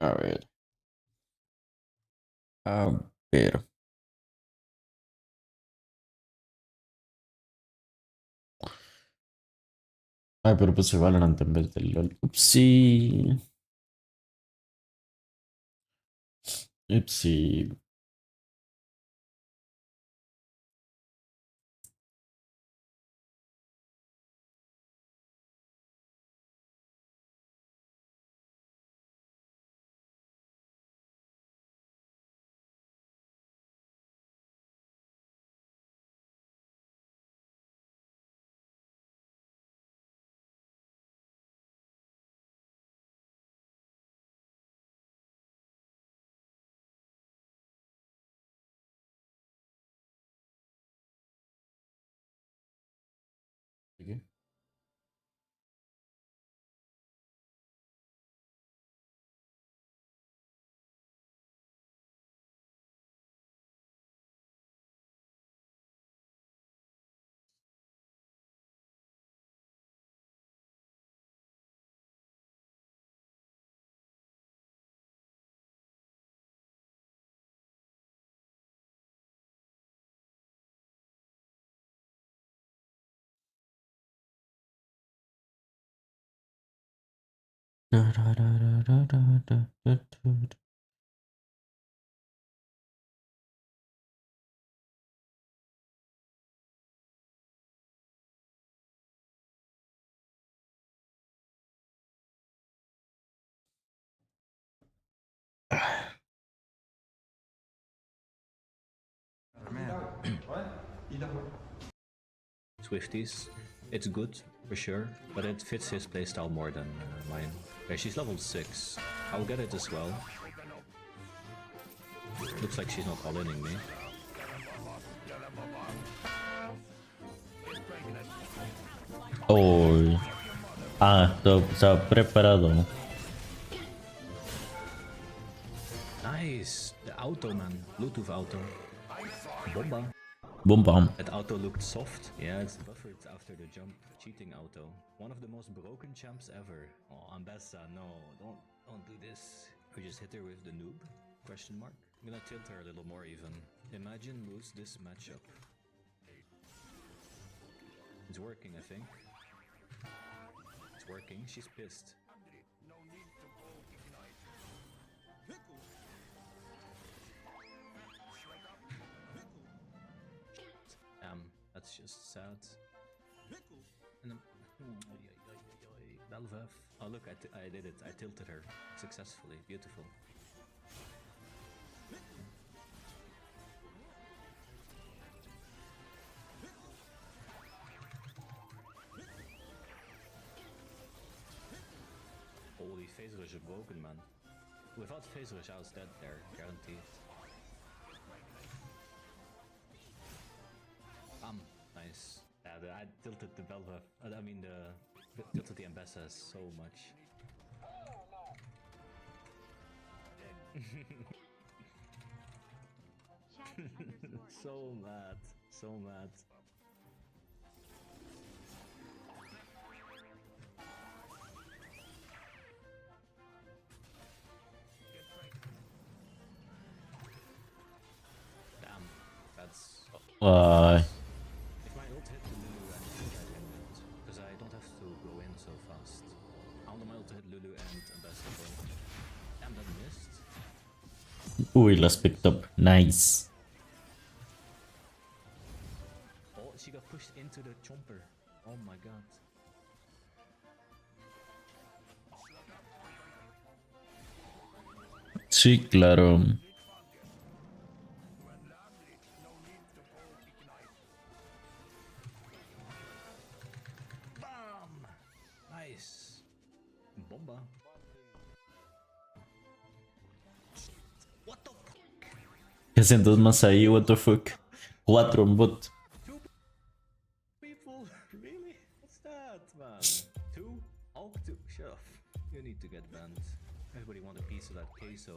A ver. A ver. Ay, pero puse Valorant en vez del LOL. Upsi. Upsi. ¿Qué? Swifties. It's good, for sure, but it fits his playstyle more than mine. Okay, she's level 6. I'll get it as well. Looks like she's not all-inning me. Oh. Ah, está preparado. Nice! The auto, man. Bluetooth auto. Bomba. Boom bam. That auto looked soft. Yeah, it's buffered after the jump. Cheating auto. One of the most broken champs ever. Oh, Ambessa, no. Don't do this. We just hit her with the noob? Question mark. I'm gonna tilt her a little more even. Imagine lose this matchup. It's working, I think. It's working. She's pissed. That's just sad. And then, Belvef. Oh look, I did it. I tilted her successfully. Beautiful. Holy phase rush is broken, man. Without phase rush, I was dead there, guaranteed. Nice. Yeah, I tilted the Belva. I mean, tilted the Ambessa so much. So mad. So mad. Damn. That's... If my ult hit the Lulu and I can do it, because I don't have to go in so fast. I want my ult to hit Lulu and Ambassador. Damn, that missed. Uy, las picked up. Nice. Oh, she got pushed into the chomper. Oh my god. Sí, claro. Bam! Nice. Bomba. What the fuck? ¿Qué hacen dos más ahí? What the fuck? 4 en bot. People, really? What's that, man? 2? All 2? Shut up. You need to get banned. Everybody want a piece of that queso.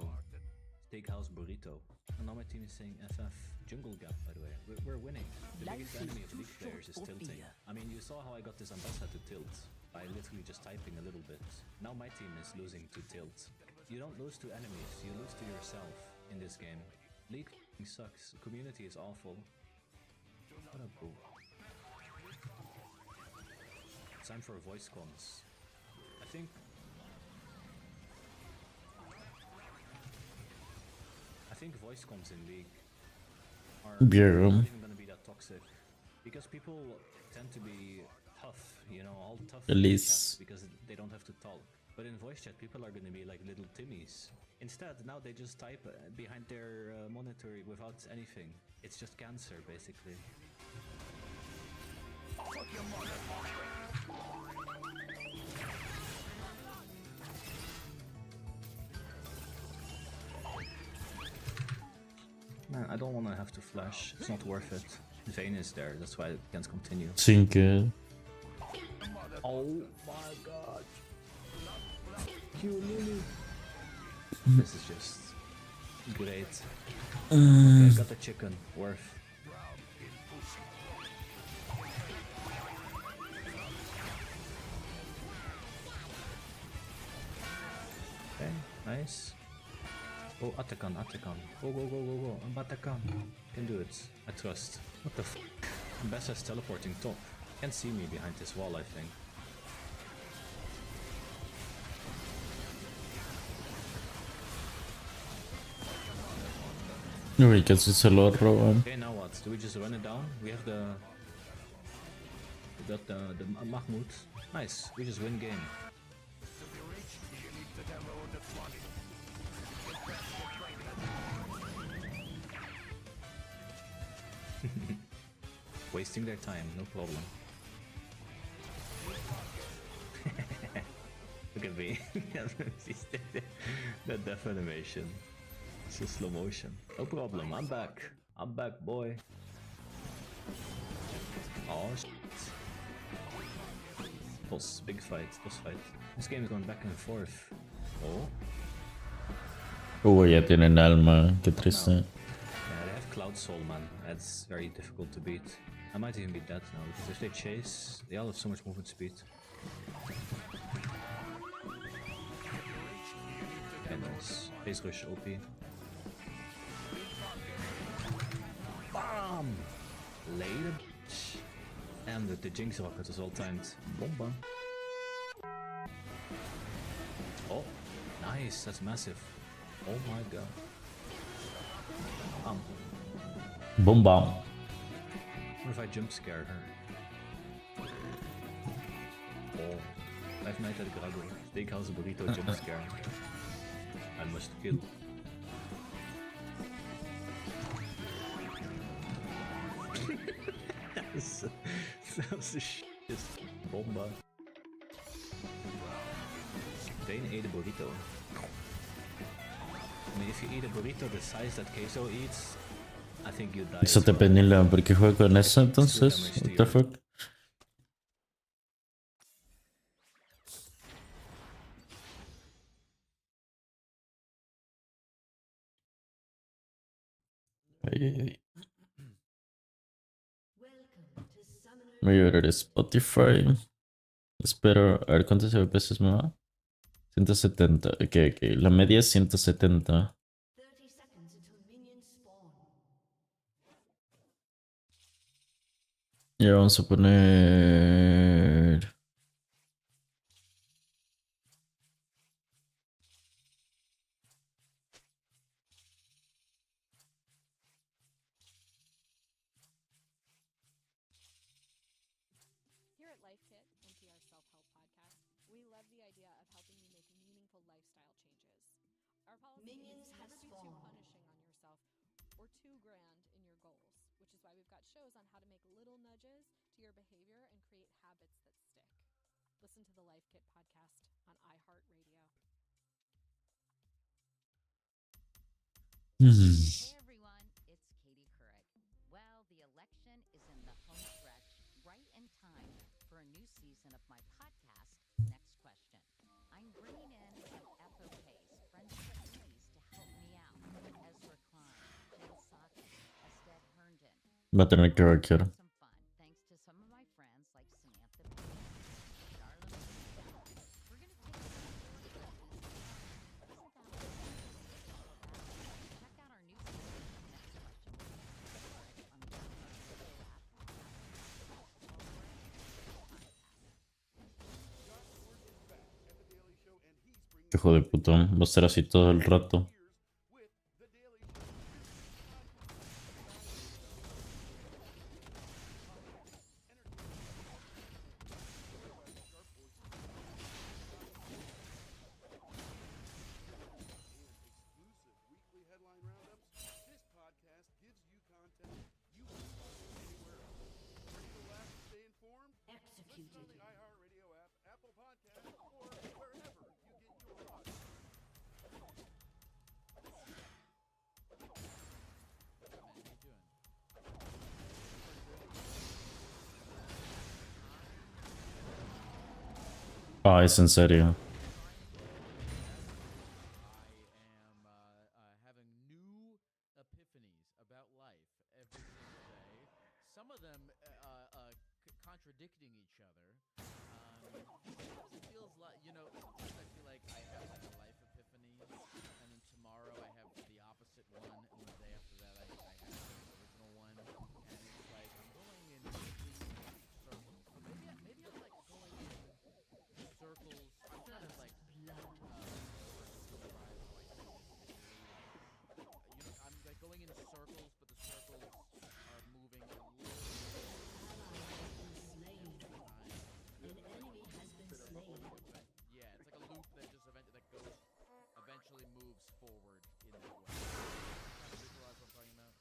Steakhouse burrito. And now my team is saying FF. Jungle gap, by the way. We're winning. The biggest enemy of League players is tilting. I mean, you saw how I got this Ambassa to tilt. By literally just typing a little bit. Now my team is losing to tilt. You don't lose to enemies, you lose to yourself in this game. League sucks. The community is awful. What a boo. It's time for voice comms. I think voice comms in League are not even gonna be that toxic because people tend to be tough, you know, all tough in chat because they don't have to talk. But in voice chat, people are gonna be like little Timmies. Instead, now they just type behind their monitor without anything. It's just cancer, basically. Fuck your Man, I don't want to have to flash. It's not worth it. Vayne is there, that's why I can't continue. Sink it. Oh my god. You Lulu. This is just great. Okay, got the chicken. Worth. Okay, nice. Oh, Atakan. Go. I'm Atakan. Can do it. I trust. What the f? Bessa's teleporting top. Can't see me behind this wall, I think. No, because se lo roban. Okay, now what? Do we just run it down? We have the Mahmoud. Nice. We just win game. Wasting their time, no problem. Look at me. That death animation. It's in slow motion. No problem, I'm back. I'm back, boy. Oh shit. Boss, big fight, boss fight. This game is going back and forth. Oh. Ya tienen alma, qué triste. Yeah, they have Cloud Soul, man. That's very difficult to beat. I might even beat that now, because if they chase, they all have so much movement speed. Okay, nice. Phase rush OP. Bam! Later, bitch. And the Jinx rocket is all timed. Bomba. Oh, nice, that's massive. Oh my god. Boom bomb. What if I jump scare her? Oh, Five Nights at Grago. Steakhouse burrito jump scare. I must kill. That's the shit. Bomba. Vayne ate a burrito. I mean, if you eat a burrito the size that Queso eats, I think you die. Eso te penila, porque juego con eso entonces. What the fuck? Ay. Voy a ver Spotify. Espero, a ver cuántos FPS me va. 170. Ok. La media es 170. Ya vamos a poner... Here at Life Kit, NPR's self-help podcast, we love the idea of helping you make meaningful lifestyle changes. Our policy is never be too punishing on yourself or too grand in your goals, which is why we've got shows on how to make little nudges to your behavior and create habits that stick. Listen to the Life Kit podcast on iHeartRadio. Hey everyone, it's Katie Couric. Well, the election is in the home stretch, right in time for a new season of my podcast, Next Question. I'm bringing in some FOKs, friends of the keys, to help me out. Ezra Klein, Jen Psaki, Estelle Herndon. Va a tener que vaquear. Some fun, thanks to some of my friends like Samantha P, Darla Maria. We're gonna take some isn't that Hijo de puto, va a estar así todo el rato. Ah, es en serio. Having new epiphanies about life every single day. Some of them contradicting each other. Sometimes it feels like, sometimes I feel like I have like a life epiphany, and then tomorrow I have the opposite one, and the day after that I have the original one, and it's like I'm going in complete circles. So maybe I'm like going in circles. I'm trying to like describe how I see this visually. I'm like going in circles, but the circles are moving a little bit. Yeah, it's like a loop that just eventually moves forward in that way. Kind of visualize what I'm talking about.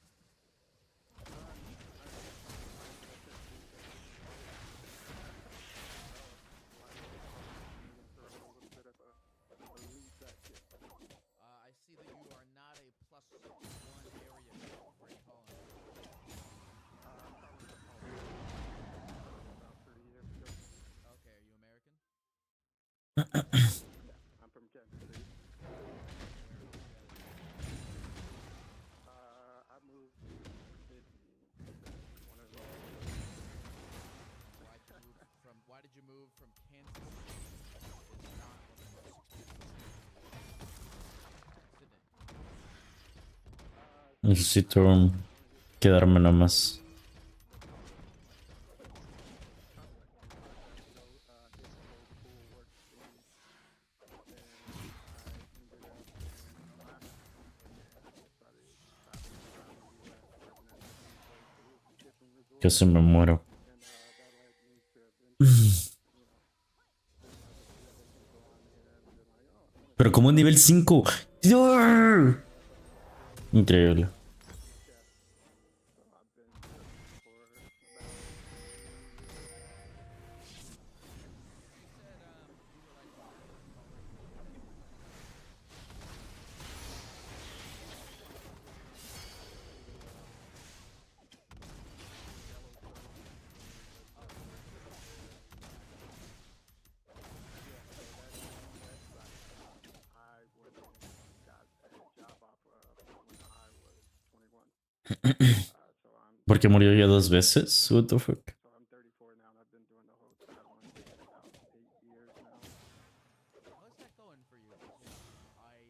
I see that you are not a +1 area code. Where are you calling? Okay, are you American? I'm from Kansas City. I moved one of those. Why did you move from Kansas City? It's not one of the most expensive cities. Sydney. Necesito quedarme nada más. Casi me muero. Pero como un nivel 5. Increíble. ¿Por qué murió ya 2 veces? What the fuck? So I'm 34 now, and I've been doing the whole triathlon thing for about 8 years now. How's that going for you? I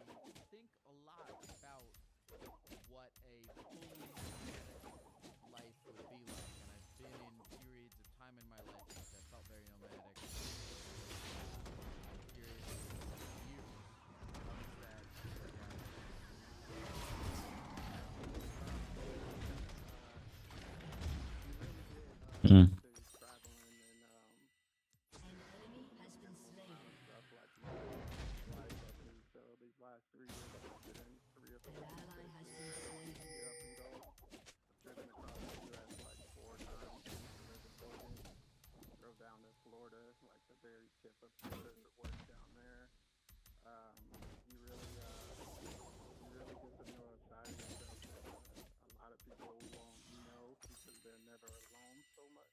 think a lot about what a fully nomadic life would be like, and I've been in periods of time in my life in which I felt very nomadic. Periods of years. How does that work out? Mm. So these last 3 years, I've been in 3 or 4 states. Get up and go. I've driven across the U.S. like 4 times. Lived in Oregon. Drove down to Florida, like the very tip of Florida, to work down there. You really get to know a side of yourself that a lot of people won't know because they're never alone so much.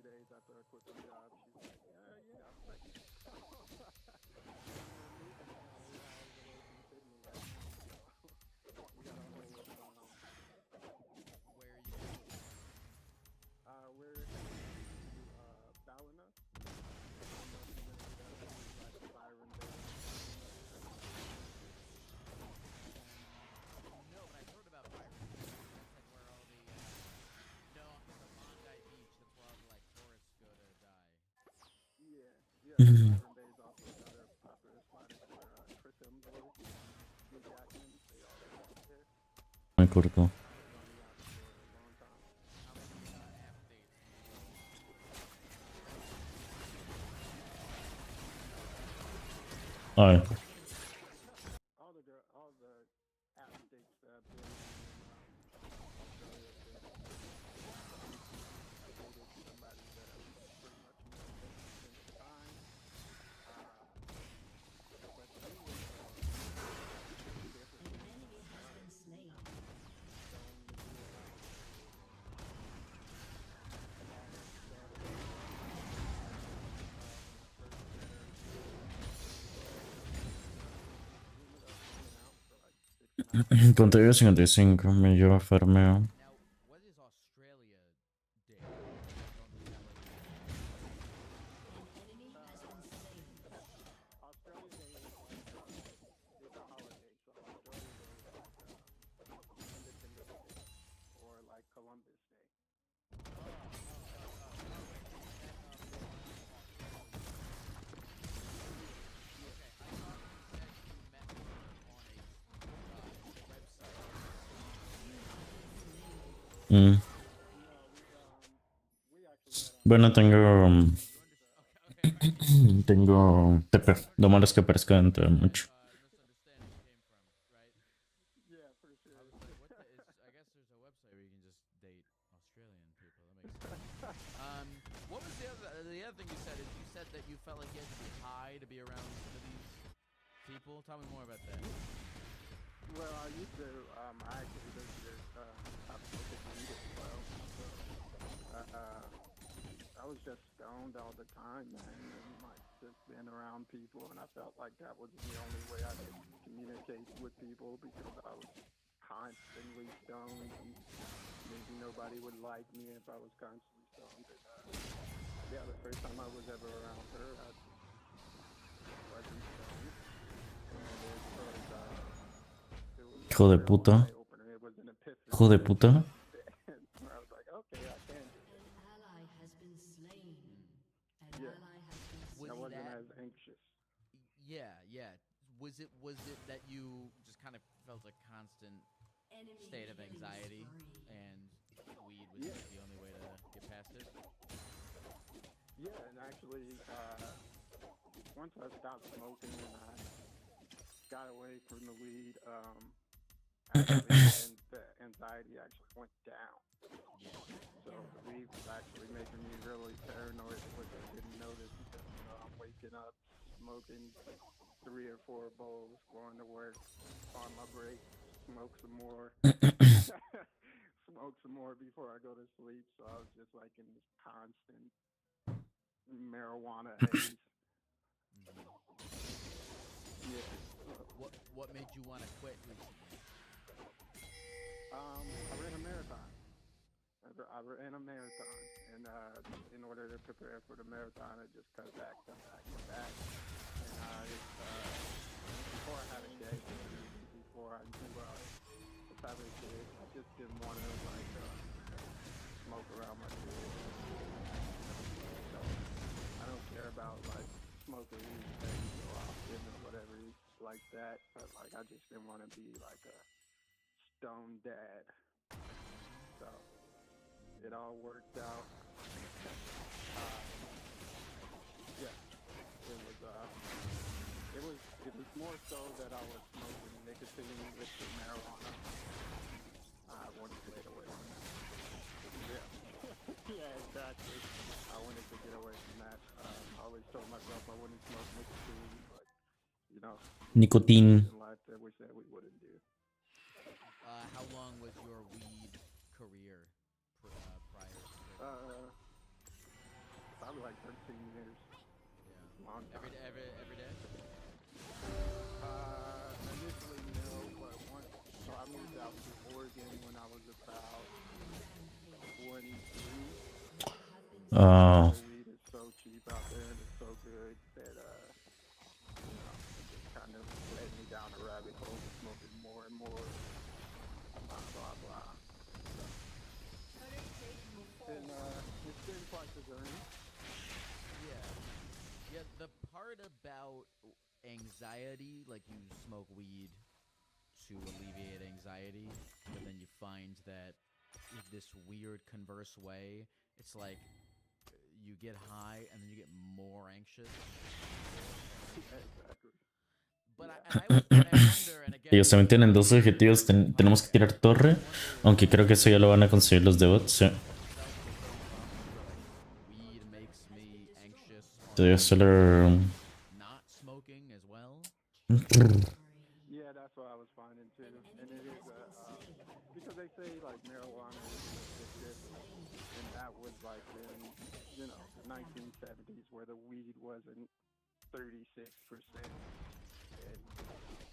few days after I quit my job, she's like, yeah, I'm pregnant. We're moving now. We're all the way from Sydney right now. So we got a whole, Where are you going? we're heading to Ballina. I don't know if you're familiar with that. It's like Byron Bay. No, but I've heard about Byron. That's like where all the no, I'm thinking of Bondi Beach. That's where all the like tourists go to die. Yeah, Byron Bay is also another popular spot. It's where Chris Hemsworth, Hugh Jackman, they all live out there. Me acuerdo. They've been on the yacht for a long time. How many app dates? Ay. All the app dates that I've been in Australia have been I dated somebody that I was pretty much more interested in at the time. But she was different. An enemy has been slain. Stone to be around. Contigo 55, me lleva farmeo. Now, what is Australia Day? I don't understand what it is. An enemy has been slain. Australia Day is like it's a holiday, so Australia Day is like Independence Day or like Columbus Day. Mm. We actually met on Bueno, tengo. Okay. Tengo TP. Lo malo es que aparezca dentro de mucho. Misunderstanding came from, right? yeah, for sure. I was like, what the is I guess there's a website where you can just date Australian people. That makes sense. What was the other thing you said is you said that you felt like you had to be high to be around some of these people. Tell me more about that. Well, I used to I actually lived here I was weed as well. So I was just stoned all the time, man, and like just being around people, and I felt like that was the only way I could communicate with people because I was constantly stoned, and maybe nobody would like me if I was constantly stoned. And, yeah, the first time I was ever around her, I wasn't stoned, and it was Hijo de a real puta. eye-opener. It was an epiphany. Hijo de puta. Where I was like, okay, I can do it. An ally has been slain. An Yeah. ally has been Was I slain. wasn't that- as anxious. Yeah. Was it that you just kind of felt a constant Enemy state of killing anxiety spree. and weed was Yeah. like the only way to get past it? Yeah, and actually, once I stopped smoking and I got away from the weed, actually, and the anxiety actually went down. Yeah. So the weed was actually making me really paranoid, which I didn't notice because I'm waking up, smoking 3 or 4 bowls, going to work, on my break, smoke some more, smoke some more before I go to sleep. So I was just like in this constant marijuana haze. Yeah. What made you want to quit recently? I ran a marathon. I ran a marathon, and in order to prepare for the marathon, I just cut back. And before I had a kid, before I knew the type of kid, I just didn't want to like smoke around my kids. So I don't care about like smoking weed so often or whatever like that. But like I just didn't want to be like a stone dad. So it all worked out. Yeah, it was more so that I was smoking nicotine with the marijuana. I wanted to get away from that. Yeah, yeah, exactly. I wanted to get away from that. I always told myself I wouldn't smoke nicotine, but Nicotine. in life that we said we wouldn't do. How long was your weed career prior to probably like 13 years. Yeah. Long time. Every day? Initially no, but once, so I moved out to Oregon when I was about 23. Uh, The weed is so cheap out there and it's so good that it just kind of led me down a rabbit hole of smoking more and more. Blah blah blah. And it's been quite the journey. Yeah, the part about anxiety, like you smoke weed to alleviate anxiety, but then you find that in this weird converse way, it's like you get high and then you get more anxious. Exactly. But I wonder, and again, ellos también tienen dos objetivos. Tenemos que tirar torre, aunque creo que eso ya lo van a conseguir los de bot. Sí. weed makes me anxious. Yo solo... Not smoking as well. Yeah, that's what I was finding too. And it is because they say like marijuana is addictive, and that was like in the 1970s where the weed wasn't 36% and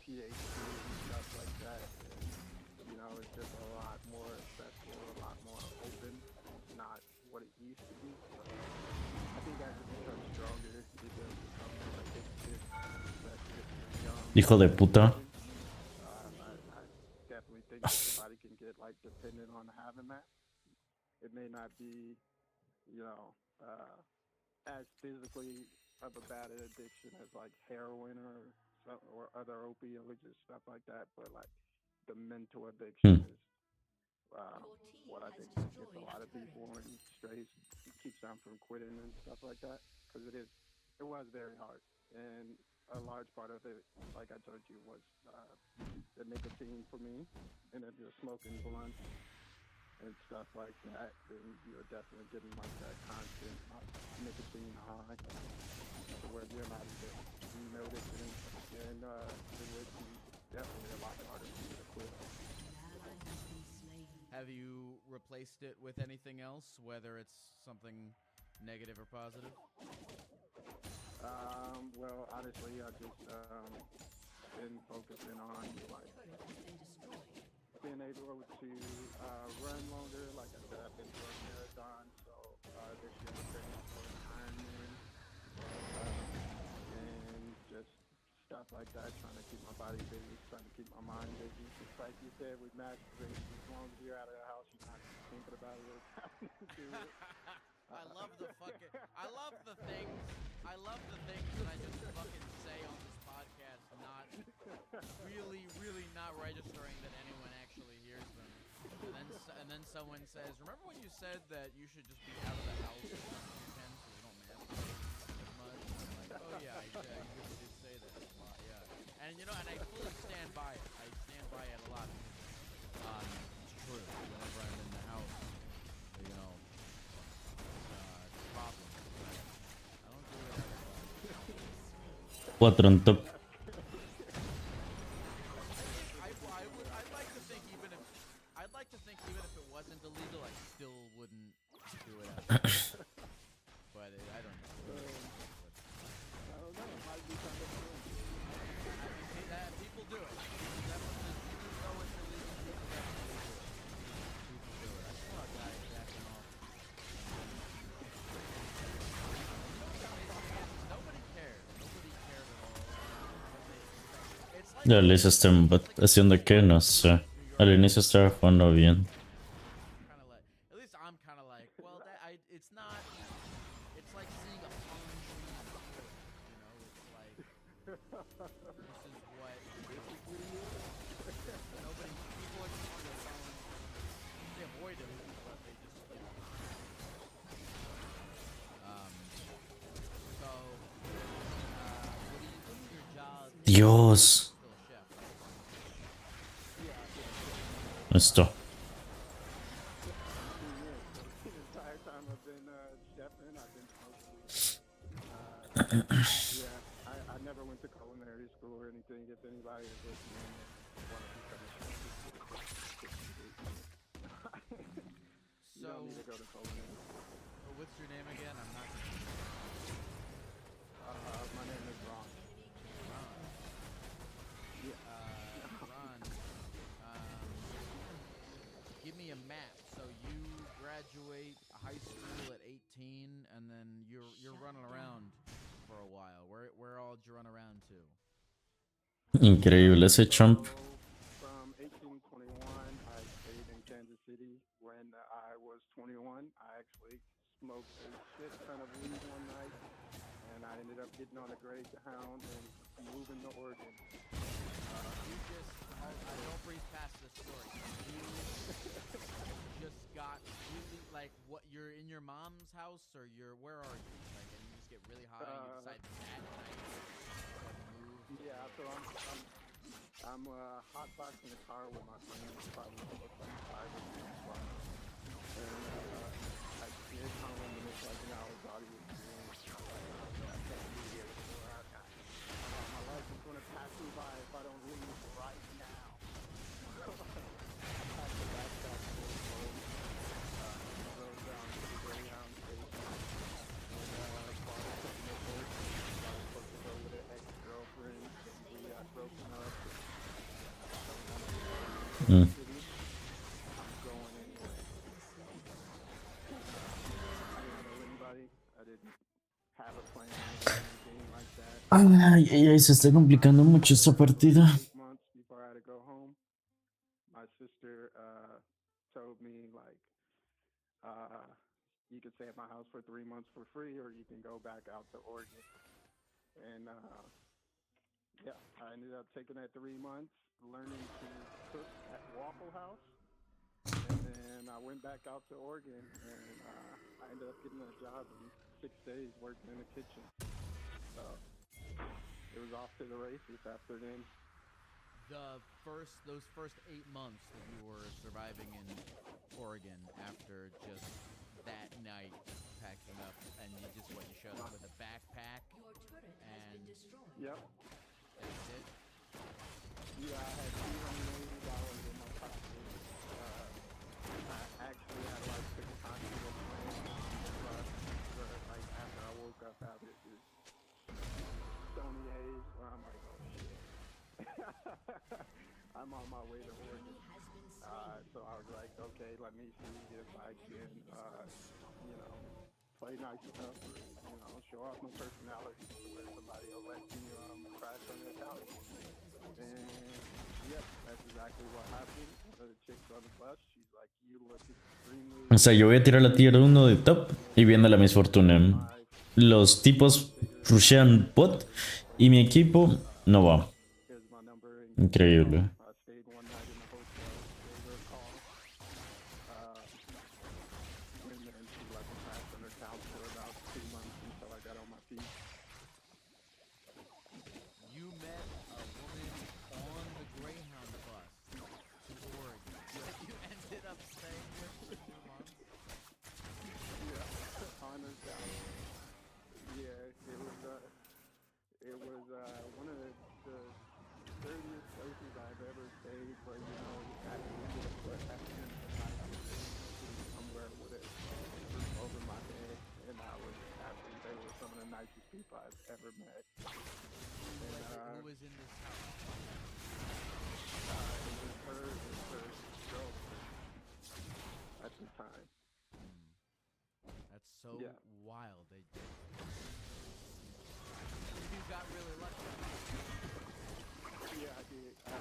THC and stuff like that. And, it's just a lot more accessible, a lot more open. It's not what it used to be. So I think as it becomes stronger, it does become more addictive, especially if you're young. Hijo de puta. I definitely think that somebody can get like dependent on having that. It may not be, as physically of a bad addiction as like heroin or other opioids and stuff like that, but like the mental addiction is what I think gets a lot of people and keeps them from quitting and stuff like that, because it was very hard, and a large part of it, like I told you, was the nicotine for me, and if you're smoking blunts and stuff like that, then you're definitely getting like that constant nicotine high, to where you're not even noticing, and it would be definitely a lot harder for you to quit. Have you replaced it with anything else, whether it's something negative or positive? Well, honestly, I just been focusing on like being able to run longer. Like I said, I've been doing marathons, so this year I'm training for an Ironman, and just stuff like that, trying to keep my body busy, trying to keep my mind busy. Just like you said with masturbation, as long as you're out of the house, you're not thinking about what's happening to it. I love the things that I just fucking say on this podcast, not really not registering that anyone actually hears them. And then someone says, "Remember when you said that you should just be out of the house as much as you can so you don't masturbate as much?" And I'm like, "Oh yeah, you really did say that a lot, yeah." And and I fully stand by it. I stand by it a lot. It's true. Whenever I'm in the house, problem. I don't do it as 4 on top. I'd like to think even if it wasn't illegal, I still wouldn't do it. But I don't know. I don't know. It might be kind of cool. People do it. People know it's illegal. People definitely do it. People do it. I saw a guy jacking off. Nobody cared. Nobody cared at all. It's like Ya le hice stream, but haciendo que no sé. Al inicio estaba jugando bien. kind of like, at least I'm kind of like, well, it's not. It's like seeing a palm tree in the forest. It's like this is what nobody. People are just on their phone. They avoid it, but they just. So, what's your job? Dios. Still a chef, right? Esto. The entire time I've been chefing, I've been smoking. I never went to culinary school or anything. If anybody is listening and want to become a chef, you don't need to go to culinary. what's your name again? I'm not. My name is Ron. Ron. Ron. Give me a map. So you graduate high school at 18, and then you're running around for a while. Where all did you run around to? Increíble ese chump. From 18 to 21, I stayed in Kansas City. When I was 21, I actually smoked a shit ton of weed one night, and I ended up getting on a Greyhound and moving to Oregon. I don't breeze past this story. You just got really, like, what, you're in your mom's house, or where are you? Like, and you just get really high and you decide that night to move? Yeah, so I'm hotboxing the car with my friends, probably looks like 5 or 6 spots. And I get home and it's like an hour's audio experience. I'm like, I can't be here anymore. My life is going to pass me by if I don't leave right now. I packed the backpack full of clothes, drove down to the Greyhound station, and bought a couple of horses. I was supposed to go with an ex-girlfriend, and we got broken up. Mm. I'm going anyway. I didn't know anybody. I didn't have a plan or anything like that. Ay, ay, ay, se está complicando mucho esta partida. 8 months before I had to go home, my sister told me, like, you can stay at my house for 3 months for free, or you can go back out to Oregon. And yeah, I ended up taking that 3 months, learning to cook at Waffle House. And then I went back out to Oregon, and I ended up getting a job in 6 days working in the kitchen. So it was off to the races after then. Those first 8 months that you were surviving in Oregon after just that night packing up, and you showed up with a backpack. Your turret has And been destroyed. Yep. that's it. Yeah, I had $280 in my pocket. I actually had like 6 times of plan, but like after I woke up out of it, this stony haze where I'm like, oh shit. I'm on my way to Oregon. So I was like, okay, let me see if I can, play nice enough or, show off my personality to where somebody will let me crash on their couch. And yep, that's exactly what happened. One of the chicks on the bus, she's like, you look extremely... O sea, yo voy a tirar la tier 1 de top y viendo la misfortuna. Los tipos rushean bot y mi equipo no va. Here's my number. Increíble. I stayed one night in the hotel, gave her a call. And then she let me crash on her couch for about 2 months until I got on my feet. You met a woman on the Greyhound bus to Oregon. You ended up staying there for 2 months. Yeah, on her couch. Yeah, it was one of the dirtiest places I've ever stayed, but at least it was happening tonight. Somewhere with a roof over my head, and they were some of the nicest people I've ever met. And, Who was in this house? it was her and her girlfriend at the time. That's so Yeah. wild. You got really lucky. Yeah, I did. And I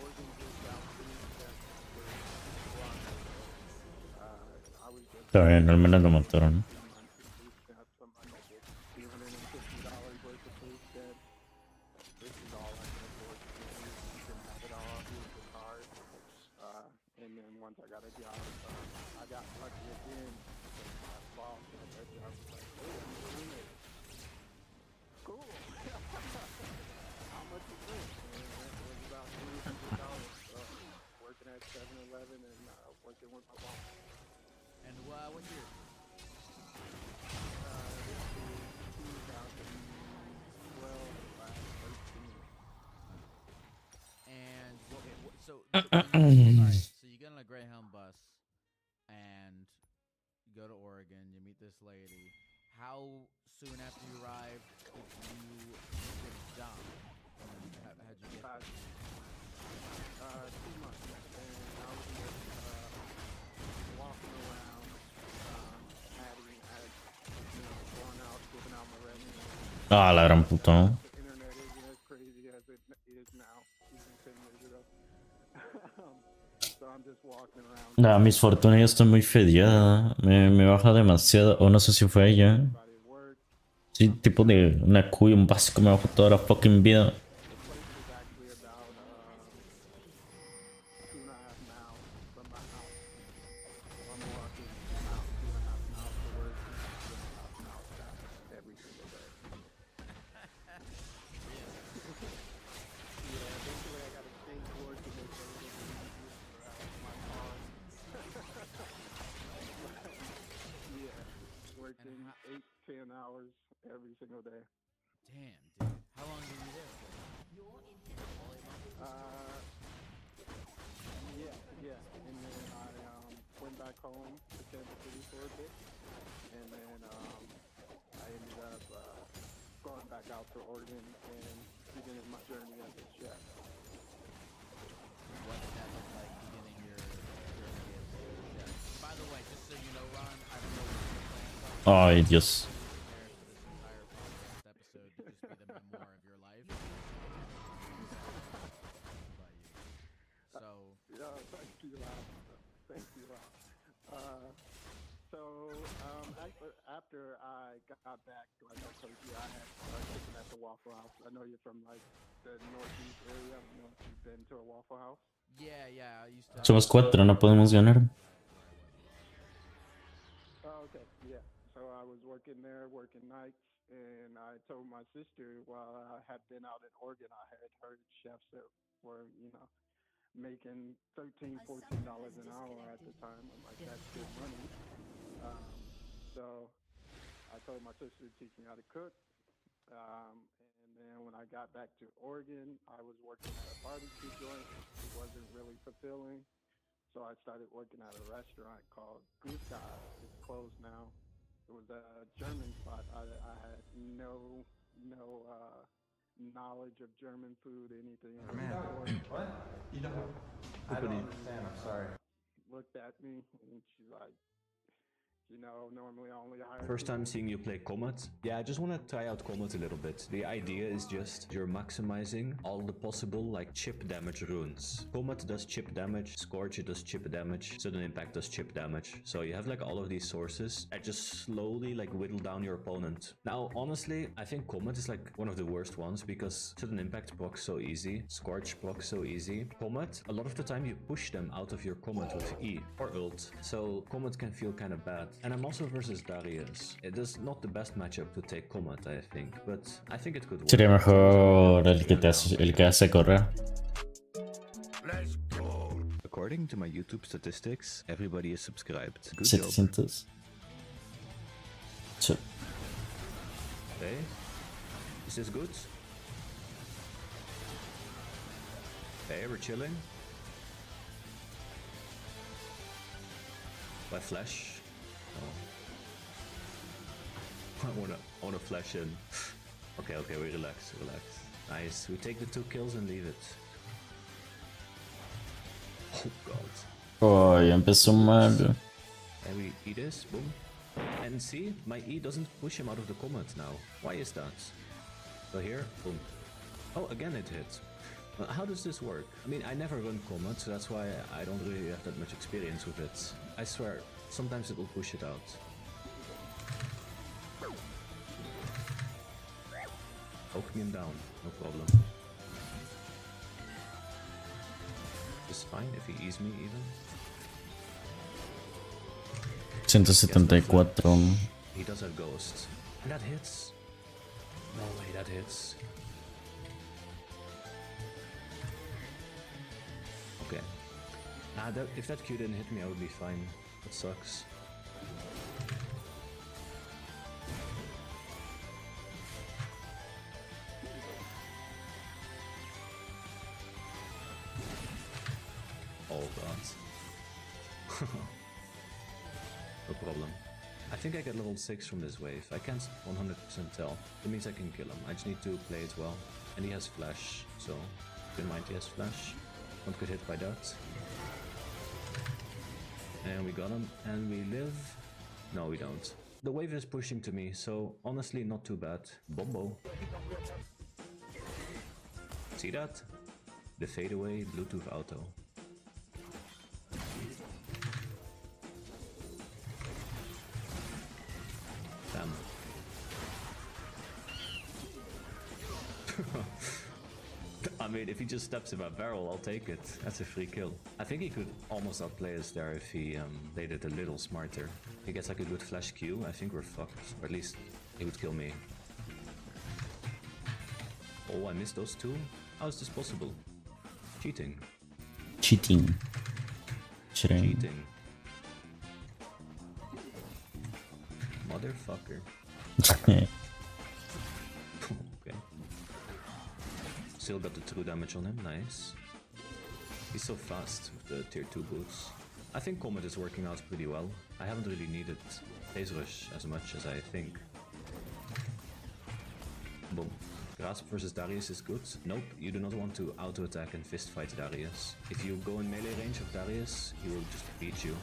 Oregon just out to I was just Está bien, al menos lo mataron. $250 worth of food stamps. This is all I can afford to do. You can have it all. Here's the card. And then once I got a job, I got lucky again. My boss at that job was like, hey, I'm doing it. Cool. How much is this? And it was about $300. Working at 7-Eleven and working with my boss. And what year? This is 2012/13. And so all right, so you get on a Greyhound bus, and go to Oregon, you meet this lady. How soon after you arrived did you get a job? How'd you get that? 2 months, and I was just walking around, going out, giving out my resume. Ah, la gran puta. The internet isn't as crazy as it is now, even 10 years ago. So I'm just walking around. La misfortuna ya está muy fediada. Me baja demasiado. O no sé si fue ella. Everybody at work. Sí, tipo de una Q y un básico me bajó toda la fucking vida. The place is actually about 2.5 miles from my house. So I'm walking 2.5 miles to work, 2.5 miles back every single day. Yeah, eventually I got a skateboard to make it a little bit easier for my car. Yeah, working 8-10 hours every single day. Damn, dude. How long were you there for? Yeah. And then I went back home to Kansas City for a bit, and then I ended up going back out to Oregon and beginning my journey as a chef. What did that look like beginning your journey as a chef? By the way, just so you know, Ron, I don't know what your plans are. Ay, Dios. Prepare for this entire podcast episode to just be the memoir of your life. By you. So, Yeah, thank you, Rob. Thank you, Rob. After I got back, like I told you, I had started cooking at the Waffle House. I know you're from like the northeast area. I don't know if you've been to a Waffle House. yeah, I used to. Somos 4, no podemos ganar. Oh, okay, yeah. So I was working there, working nights, and I told my sister while I had been out in Oregon, I had heard chefs that were, making $13, $14 an hour at the time. I'm like, that's good money. So I told my sister to teach me how to cook. And then when I got back to Oregon, I was working at a barbecue joint. It wasn't really fulfilling. So I started working at a restaurant called Gusta. It's closed now. It was a German spot. I had no knowledge of German food, anything. What? You don't. I don't understand. I'm sorry. Looked at me and she's like, normally I only hire. First time people- seeing you play Comet. Yeah, I just want to try out Comet a little bit. The idea is just you're maximizing all the possible chip damage runes. Comet does chip damage, Scorch does chip damage, Sudden Impact does chip damage. So you have all of these sources that just slowly whittle down your opponent. Now, honestly, I think Comet is one of the worst ones because Sudden Impact procs so easy, Scorch procs so easy. Comet, a lot of the time you push them out of your Comet with E or ult. So Comet can feel kind of bad. And I'm also versus Darius. It is not the best matchup to take Comet, I think, but I think it could work. Sería mejor el que hace correr. According to my YouTube statistics, everybody is subscribed. Good job. 700. Sí. Okay. Is this good? Okay, we're chilling. By flash. Oh. I wanna flash in. Okay, we relax. Nice. We take the 2 kills and leave it. Oh god. Oh, ya empezó mal. And we eat this, boom. And see, my E doesn't push him out of the Comet now. Why is that? So here, boom. Oh, again it hit. How does this work? I mean, I never run Comet, so that's why I don't really have that much experience with it. I swear, sometimes it will push it out. Poke him down, no problem. It's fine if he eats me even. 174. He does have Ghost. And that hits. No way that hits. Okay. If that Q didn't hit me, I would be fine. That sucks. Oh god. a problem. I think I get level 6 from this wave. I can't 100% tell. It means I can kill him. I just need to play it well. And he has flash, so keep in mind he has flash. Don't get hit by that. And we got him, and we live. No, we don't. The wave is pushing to me, so honestly not too bad. Bombo. See that? The fadeaway Bluetooth auto. Damn. I mean, if he just steps in my barrel, I'll take it. That's a free kill. I think he could almost outplay us there if he played it a little smarter. If he gets like a good flash Q, I think we're fucked. Or at least he would kill me. Oh, I missed those two? How is this possible? Cheating. Cheating. Cheating. Motherfucker. Okay. Still got the true damage on him, nice. He's so fast with the tier 2 boots. I think Comet is working out pretty well. I haven't really needed Phase Rush as much as I think. Boom. Grasp versus Darius is good. Nope, you do not want to auto-attack and fist fight Darius. If you go in melee range of Darius, he will just beat you.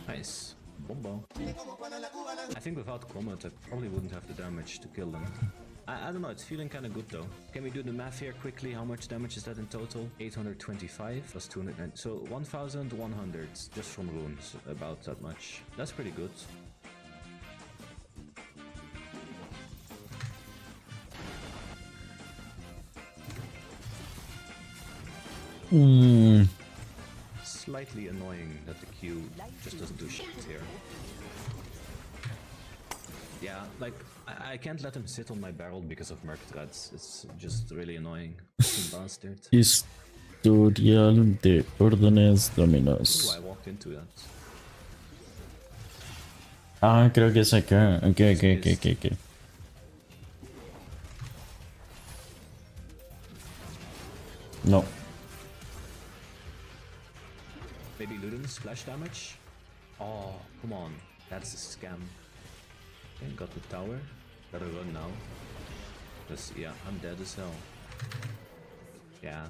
Nice. Bombo. I think without Comet, I probably wouldn't have the damage to kill them. I don't know, it's feeling kinda good though. Can we do the math here quickly? How much damage is that in total? 825 plus 209. So 1100 just from runes, about that much. That's pretty good. Slightly annoying that the Q just doesn't do shit here. Yeah, like, I can't let him sit on my barrel because of Merc threads. It's just really annoying. Fucking bastard. Historial de órdenes dominos. Ooh, I walked into that. Ah, creo que es acá. Ok. No. Maybe Luden's splash damage? Oh, come on. That's a scam. Okay, got the tower. Gotta run now. Because, yeah, I'm dead as hell. Yeah.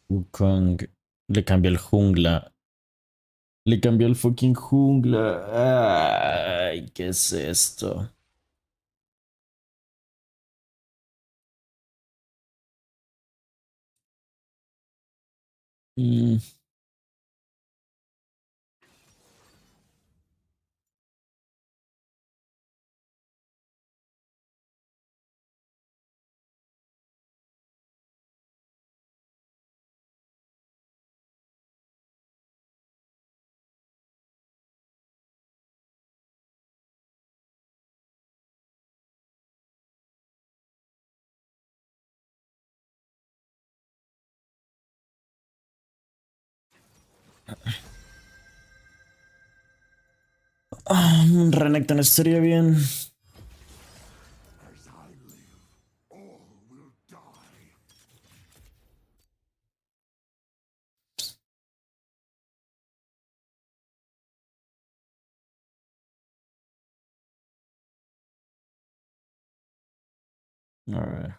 Wukong le cambió el jungla. Le cambió el fucking jungla. Ay, ¿qué es esto? Un Renekton estaría bien. Alright.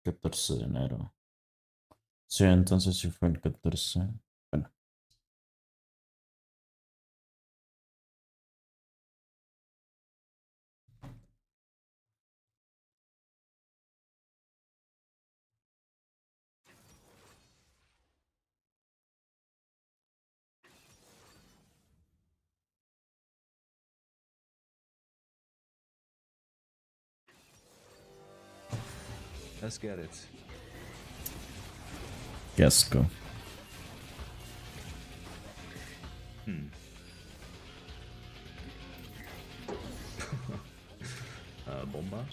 ¿14 de enero? Sí, entonces sí fue el 14. Bueno. Let's get it. Qué asco. Bomba.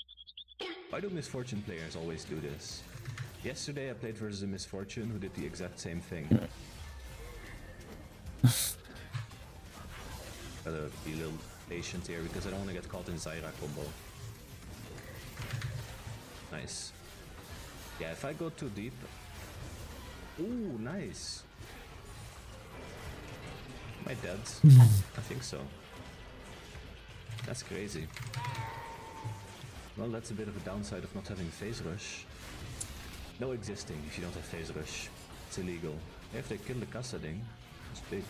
Why do Misfortune players always do this? Yesterday I played versus a Misfortune who did the exact same thing. Gotta be a little patient here because I don't want to get caught in Zyra combo. Nice. Yeah, if I go too deep... Ooh, nice. Am I dead? I think so. That's crazy. Well, that's a bit of a downside of not having phase rush. No existing if you don't have phase rush. It's illegal. If they kill the Kassadin, it's big.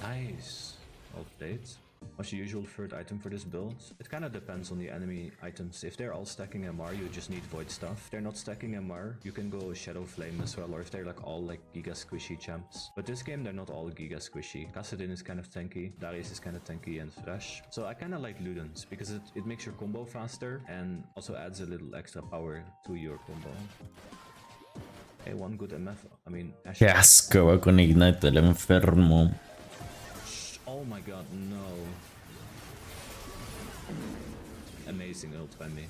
Nice. Well played. What's the usual third item for this build? It kind of depends on the enemy items. If they're all stacking MR, you just need Void Stuff. If they're not stacking MR, you can go Shadow Flame as well, or if they're like all like Giga Squishy champs. But this game, they're not all Giga Squishy. Kassadin is kind of tanky, Darius is kind of tanky, and Thresh. So I kind of like Ludens, because it makes your combo faster, and also adds a little extra power to your combo. Hey, one good MF, I mean... Ashe. Qué asco, va con Ignite, el enfermo. Oh my god, no. Amazing ult by me.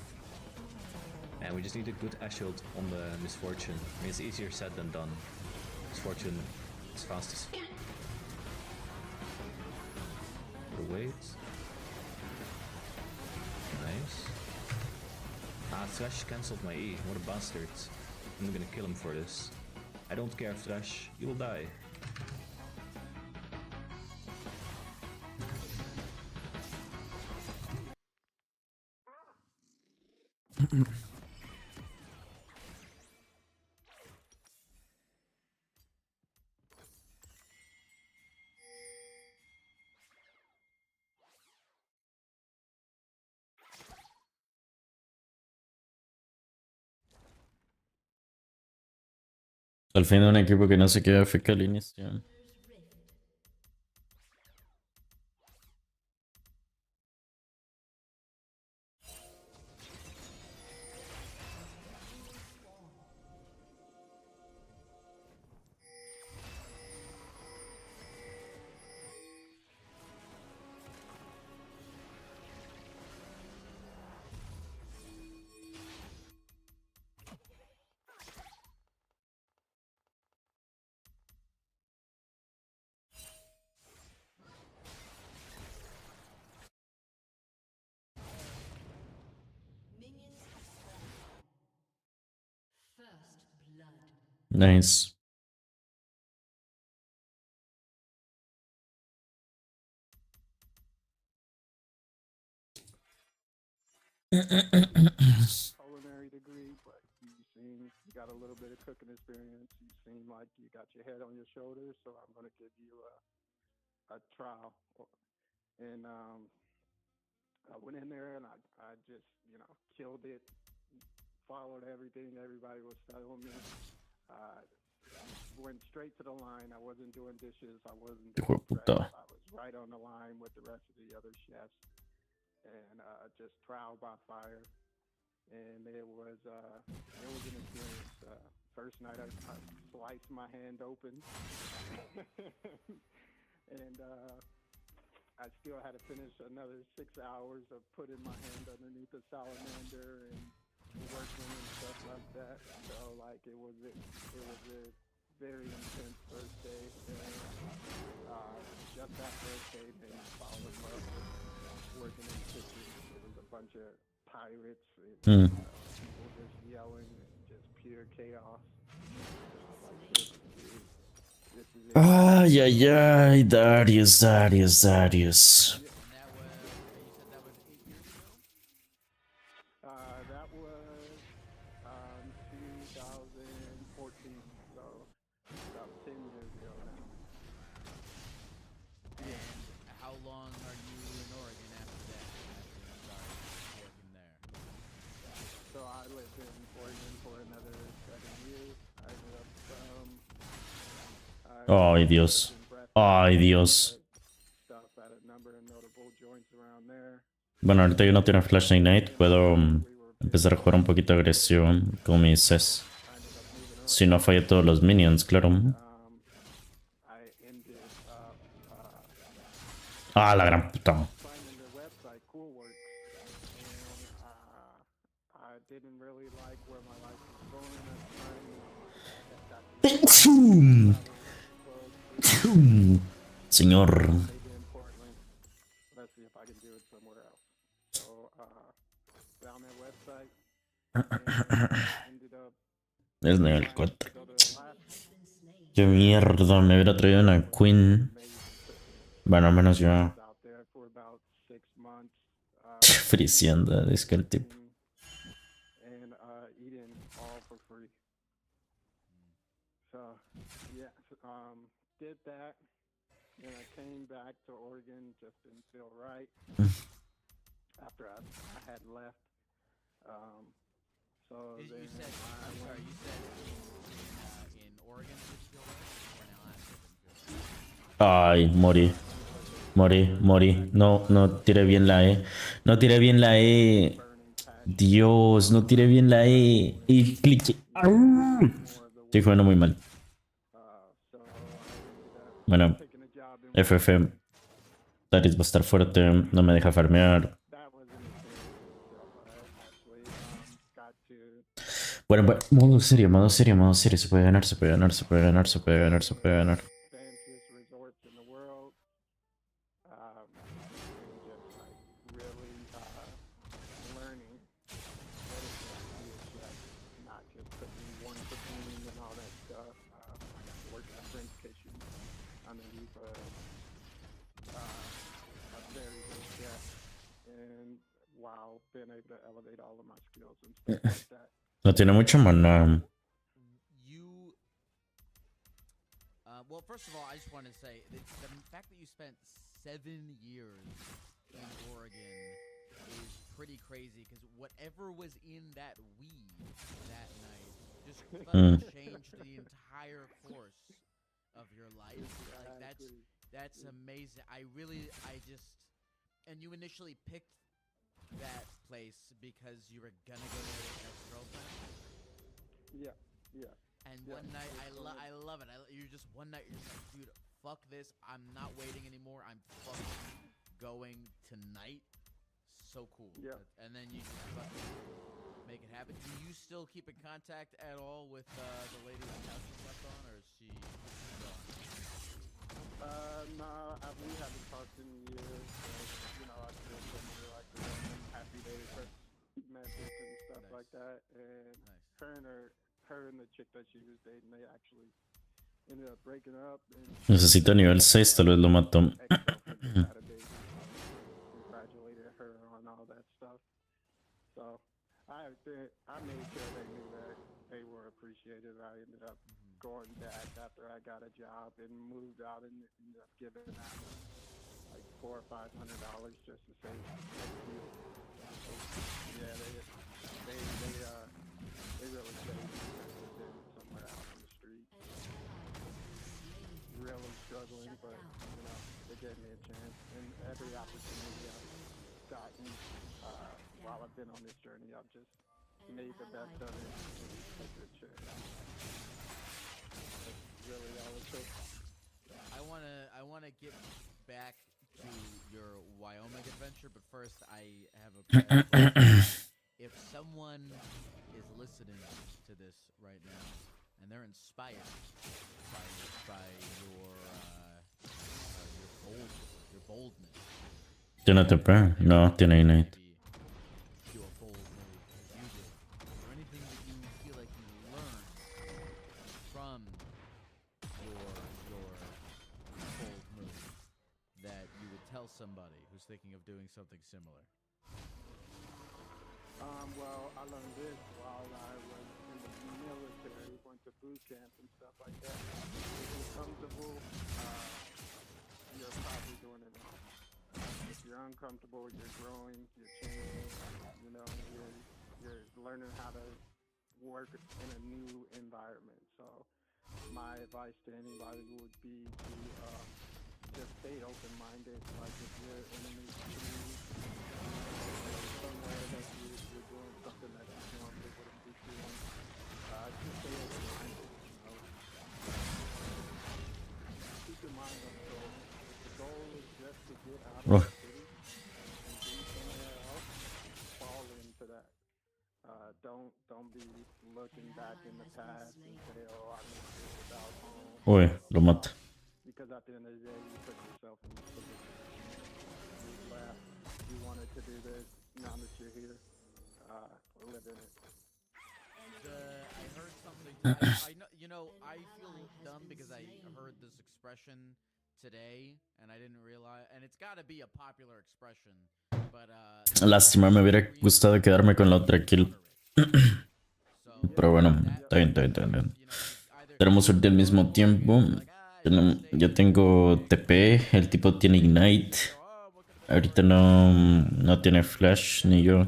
And we just need a good Ashe ult on the Misfortune. I mean, it's easier said than done. Misfortune is fastest. Wait. Nice. Ah, Thresh cancelled my E. What a bastard. I'm gonna kill him for this. I don't care, Thresh. You will die. Al fin de un equipo que no se queda FK al inicio. Minions have spawned. First blood. Nice. Culinary degree, but you got a little bit of cooking experience. You seem like you got your head on your shoulders, so I'm gonna give you a trial. And I went in there and I just killed it, followed everything everybody was telling me. Went straight to the line. I wasn't doing dishes. I wasn't Hijo de doing puta. prep. I was right on the line with the rest of the other chefs, and just trial by fire. And it was an experience. First night I sliced my hand open, and I still had to finish another 6 hours of putting my hand underneath the salamander and working and stuff like that. So like it was a very intense first day. And just that first day, they followed up with working in the kitchen. It was a bunch of pirates and people just yelling and just pure chaos. This is it. Ay, ay, ay, Darius, Darius, Darius. And that was, you said that was 8 years ago? That was 2014, so about 10 years ago now. And how long are you in Oregon after that? After you started working there? So I lived in Oregon for another 7 years. I ended up Ay, Dios. Ay, Dios. stuff at a number of notable joints around there. Bueno, ahorita yo no tengo Flash Ignite, puedo We were Empezar a jugar un poquito agresivo, como me dices. I ended up moving up. Si no falla todos los minions, claro. I ended up Ah, la gran puta. finding their website, Coolworks, and I didn't really like where my life was going at the time. Señor. Maybe in Portland. Let's see if I can do it somewhere else. So found their website and ended up Es nivel trying 4. to go to the lab. Qué mierda, me hubiera traído una Queen. Bueno, al menos yo. Out there for about 6 months. Fricienda, es que el tipo. And eating all for free. So yeah, did that. And I came back to Oregon, just didn't feel right. After I had left. So You then said, I I'm sorry, went, you said in Oregon you didn't feel right? Or in Alaska you didn't feel right? Ay, morí. Morí. No, no tiré bien la E. No tiré bien la E. burning passion Dios, no tiré bien la E. Y cliqué. ¡Au! more of the Estoy jugando muy mal. so I ended up Bueno, taking a job in FF. Taris va a estar fuerte. No me deja farmear. that was an experience in itself. I actually got to Bueno, modo serio, modo serio, modo serio. Se puede ganar, se puede ganar, se puede ganar, se puede ganar, se puede ganar. fanciest resorts in the world. And just like really learning what it's like to be a chef, not just cooking one cuisine and all that stuff. I got to work in a French kitchen underneath a very good chef, and while being able to elevate all of my skills and stuff like that. No tiene mucho mana. You. Well, first of all, I just want to say the fact that you spent 7 years in Oregon is pretty crazy because whatever was in that weed that night just fucking changed the entire course of your life. Like that's amazing. And you initially picked that place because you were gonna go there with your ex-girlfriend. Yeah. And one night, I love it. You're just one night, you're just like, dude, fuck this. I'm not waiting anymore. I'm fucking going tonight. So cool. Yeah. And then you just fucking make it happen. Do you still keep in contact at all with the lady whose house you slept on, or is she gone? No, we haven't talked in years. I still send her like the happy day message and stuff Nice. like that. And Nice. her and the chick that she was dating, they actually ended up breaking up. And Necesito nivel 6, tal vez lo mato. ex-girlfriend just had a baby. Congratulated her on all that stuff. So I made sure they knew that they were appreciated. I ended up going back after I got a job and moved out and ended up giving out like $400 or $500 just to say thank you. So, yeah, they really saved me because I was in somewhere out on the street, really struggling, but they gave me a chance. And every opportunity I've gotten while I've been on this journey, I've just made the best of it and take good care. That's really all it took. I wanna get back to your Wyoming adventure, but first I have a question. If someone is listening to this right now and they're inspired by your boldness. ¿Tiene TP? No, tiene innate. Do a bold move as you did. Is there anything that you feel like you learned from your bold move that you would tell somebody who's thinking of doing something similar? Well, I learned this while I was in the military, went to boot camp and stuff like that. If you're comfortable, you're probably doing it wrong. If you're uncomfortable, you're growing, you're changing, you're learning how to work in a new environment. So my advice to anybody would be to just stay open-minded. Like if you're in a new community, somewhere that you're doing something don't be looking back in the past and say, oh, I missed this without home. Uy, lo mata. Because at the end of the day, you put yourself in this position. You left. You wanted to do this. Now that you're here, live in it. I heard something. I know. You know, I feel dumb because I heard this expression today and I didn't realize. And it's got to be a popular expression. But Lástima, me hubiera gustado quedarme con la otra kill. Pero bueno, está bien, está bien, está bien. Tenemos suerte al mismo tiempo. Yo tengo TP, el tipo tiene Ignite. Ahorita no tiene Flash, ni yo.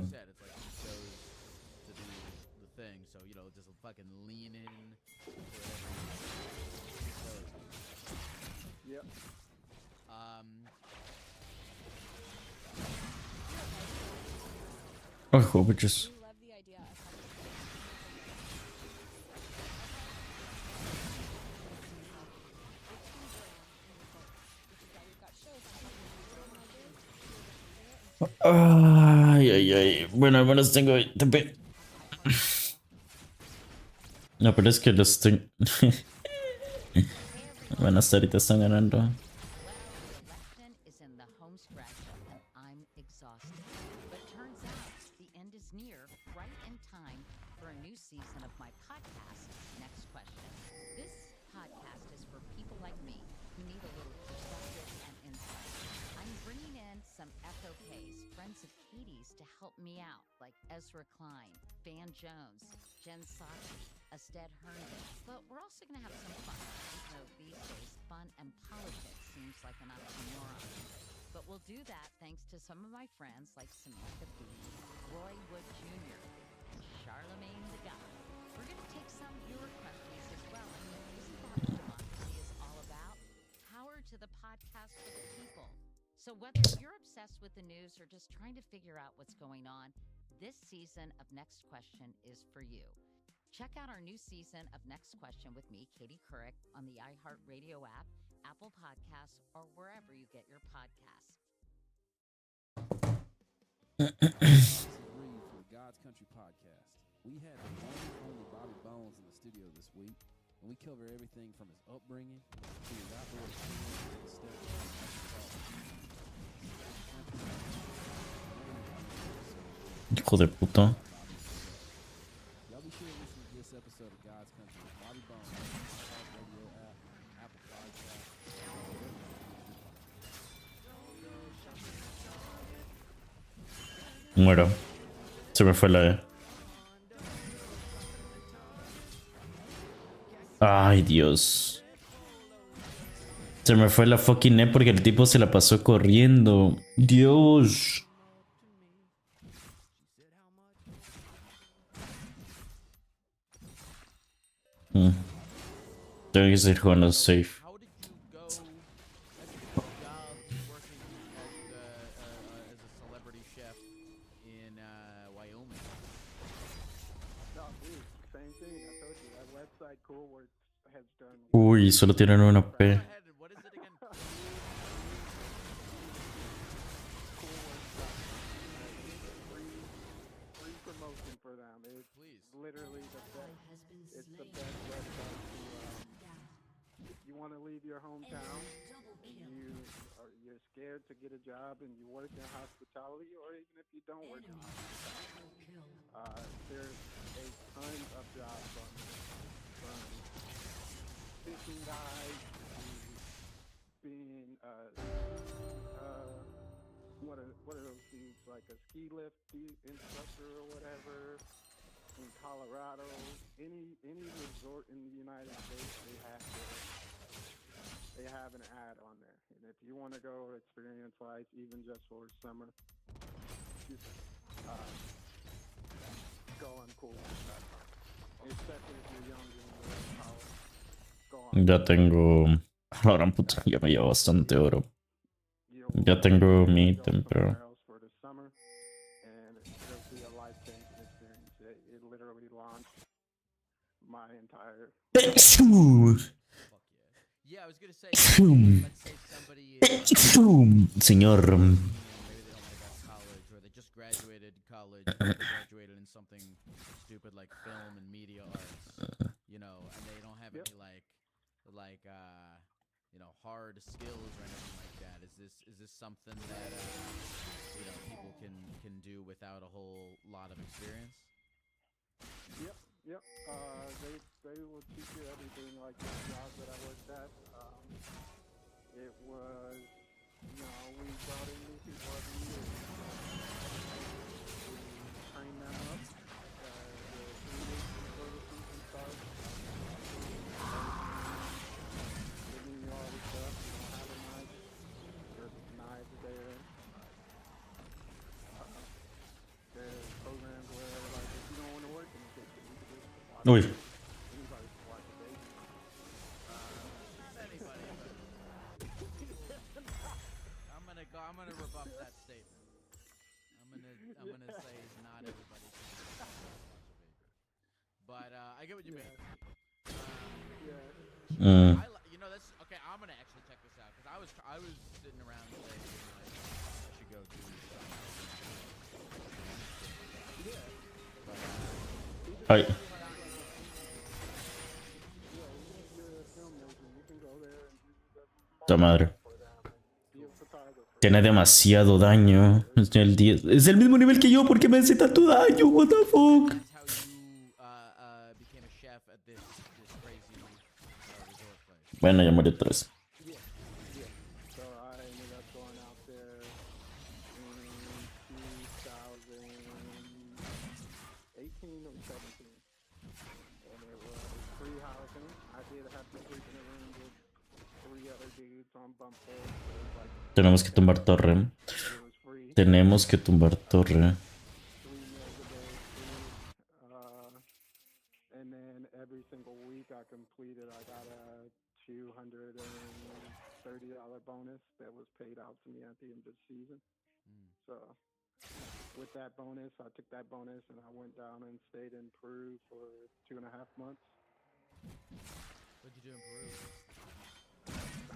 Ojo, bitches. We love the idea of helping Ay, ay, ay. Bueno, al menos tengo TP. No, pero es que los tengo. Bueno, hasta ahorita están ganando. Well, the election is in the home stretch, and I'm exhausted. But turns out the end is near, right in time for a new season of my podcast, Next Question. This podcast is for people like me who need a little perspective and insight. I'm bringing in some FOKs, friends of Katie's, to help me out, like Ezra Klein, Van Jones, Jen Sachi, Ested Herndon. But we're also going to have some fun. You know, these days, fun and politics seems like an oxymoron. But we'll do that thanks to some of my friends like Samantha Bee, Roy Wood Jr., and Charlemagne the God. We're going to take some viewer questions as well. I mean, isn't that what democracy is all about? Power to the podcast for the people. So whether you're obsessed with the news or just trying to figure out what's going on, this season of Next Question is for you. Check out our new season of Next Question with me, Katie Couric, on the iHeartRadio app, Apple Podcasts, or wherever you get your podcasts. This is Reed from the God's Country Podcast. We had the one and only Bobby Bones in the studio this week, and we cover everything from his upbringing to his outdoor experience to the steps Hijo de puta. Y'all be sure to listen to this episode of God's Country with Bobby Bones on the iHeartRadio app, Apple Podcasts, or wherever you get your podcasts. Muero. Se me fue la E. Ay, Dios. Se me fue la fucking E porque el tipo se la pasó corriendo. Dios. Tengo que seguir jugando safe. How did you go? That's your job working as a celebrity chef in Wyoming. No, dude, same thing. I told you that website Coolworks has done. Uy, solo tienen una P. Go ahead. What is it again? Free promotion for them. It's Please. literally the best. It's the best website to. You want to leave your hometown. You're scared to get a job and you work in hospitality, or even if you don't work in hospitality, there's a ton of jobs on there, from fishing guys to being what are those things, like a ski lift instructor or whatever in Colorado. Any resort in the United States, they have an ad on there. And if you want to go experience life, even just for summer, just go on Coolworks.com. Especially if you're young and you're in college. Go on. Ya tengo. La gran puta, ya me lleva bastante oro. You'll Ya tengo mi go ítem, pero. somewhere else for the summer, and it'll be a life-changing experience. It literally launched my entire. Yeah, I was gonna say. Let's say somebody is Señor. maybe they don't want to go to college, or they just graduated college, or they graduated in in something stupid like film and media arts, you know, and they don't have any you know, hard skills or anything like that. Is this something that you know, people can do without a whole lot of experience? Yep. They will teach you everything like the job that I worked at. It was, you know, we brought in new people every year. We trained them up. The 3 weeks before the season starts, giving you all the stuff. You don't have a knife. There's knives there. There's programs where, like, if you don't want to work in the kitchen, you can just watch Uy. anybody can watch a baby. Not anybody, but I'm gonna rebuff that statement. I'm gonna say not everybody can watch a baby. But I get what you mean. Mm. You know, that's okay. I'm gonna actually check this out because I was sitting around today being like, I should go do something. Ay. Puta madre. Tiene demasiado daño. Es el 10. Es el mismo nivel que yo. ¿Por qué me hace tanto daño? What the fuck? That's how you became a chef at this crazy resort place. Bueno, ya murió 3. So I ended up going out there in 2018 or 17. And it was free housing. I did have to sleep in a room with 3 other dudes on bump beds. So it was like Tenemos que tumbar torre. it was free. Tenemos que tumbar torre. 3 meals a day free. And then every single week I completed, I got a $230 bonus that was paid out to me at the end of the season. So with that bonus, I took that bonus and I went down and stayed in Peru for 2.5 months. What'd you do in Peru?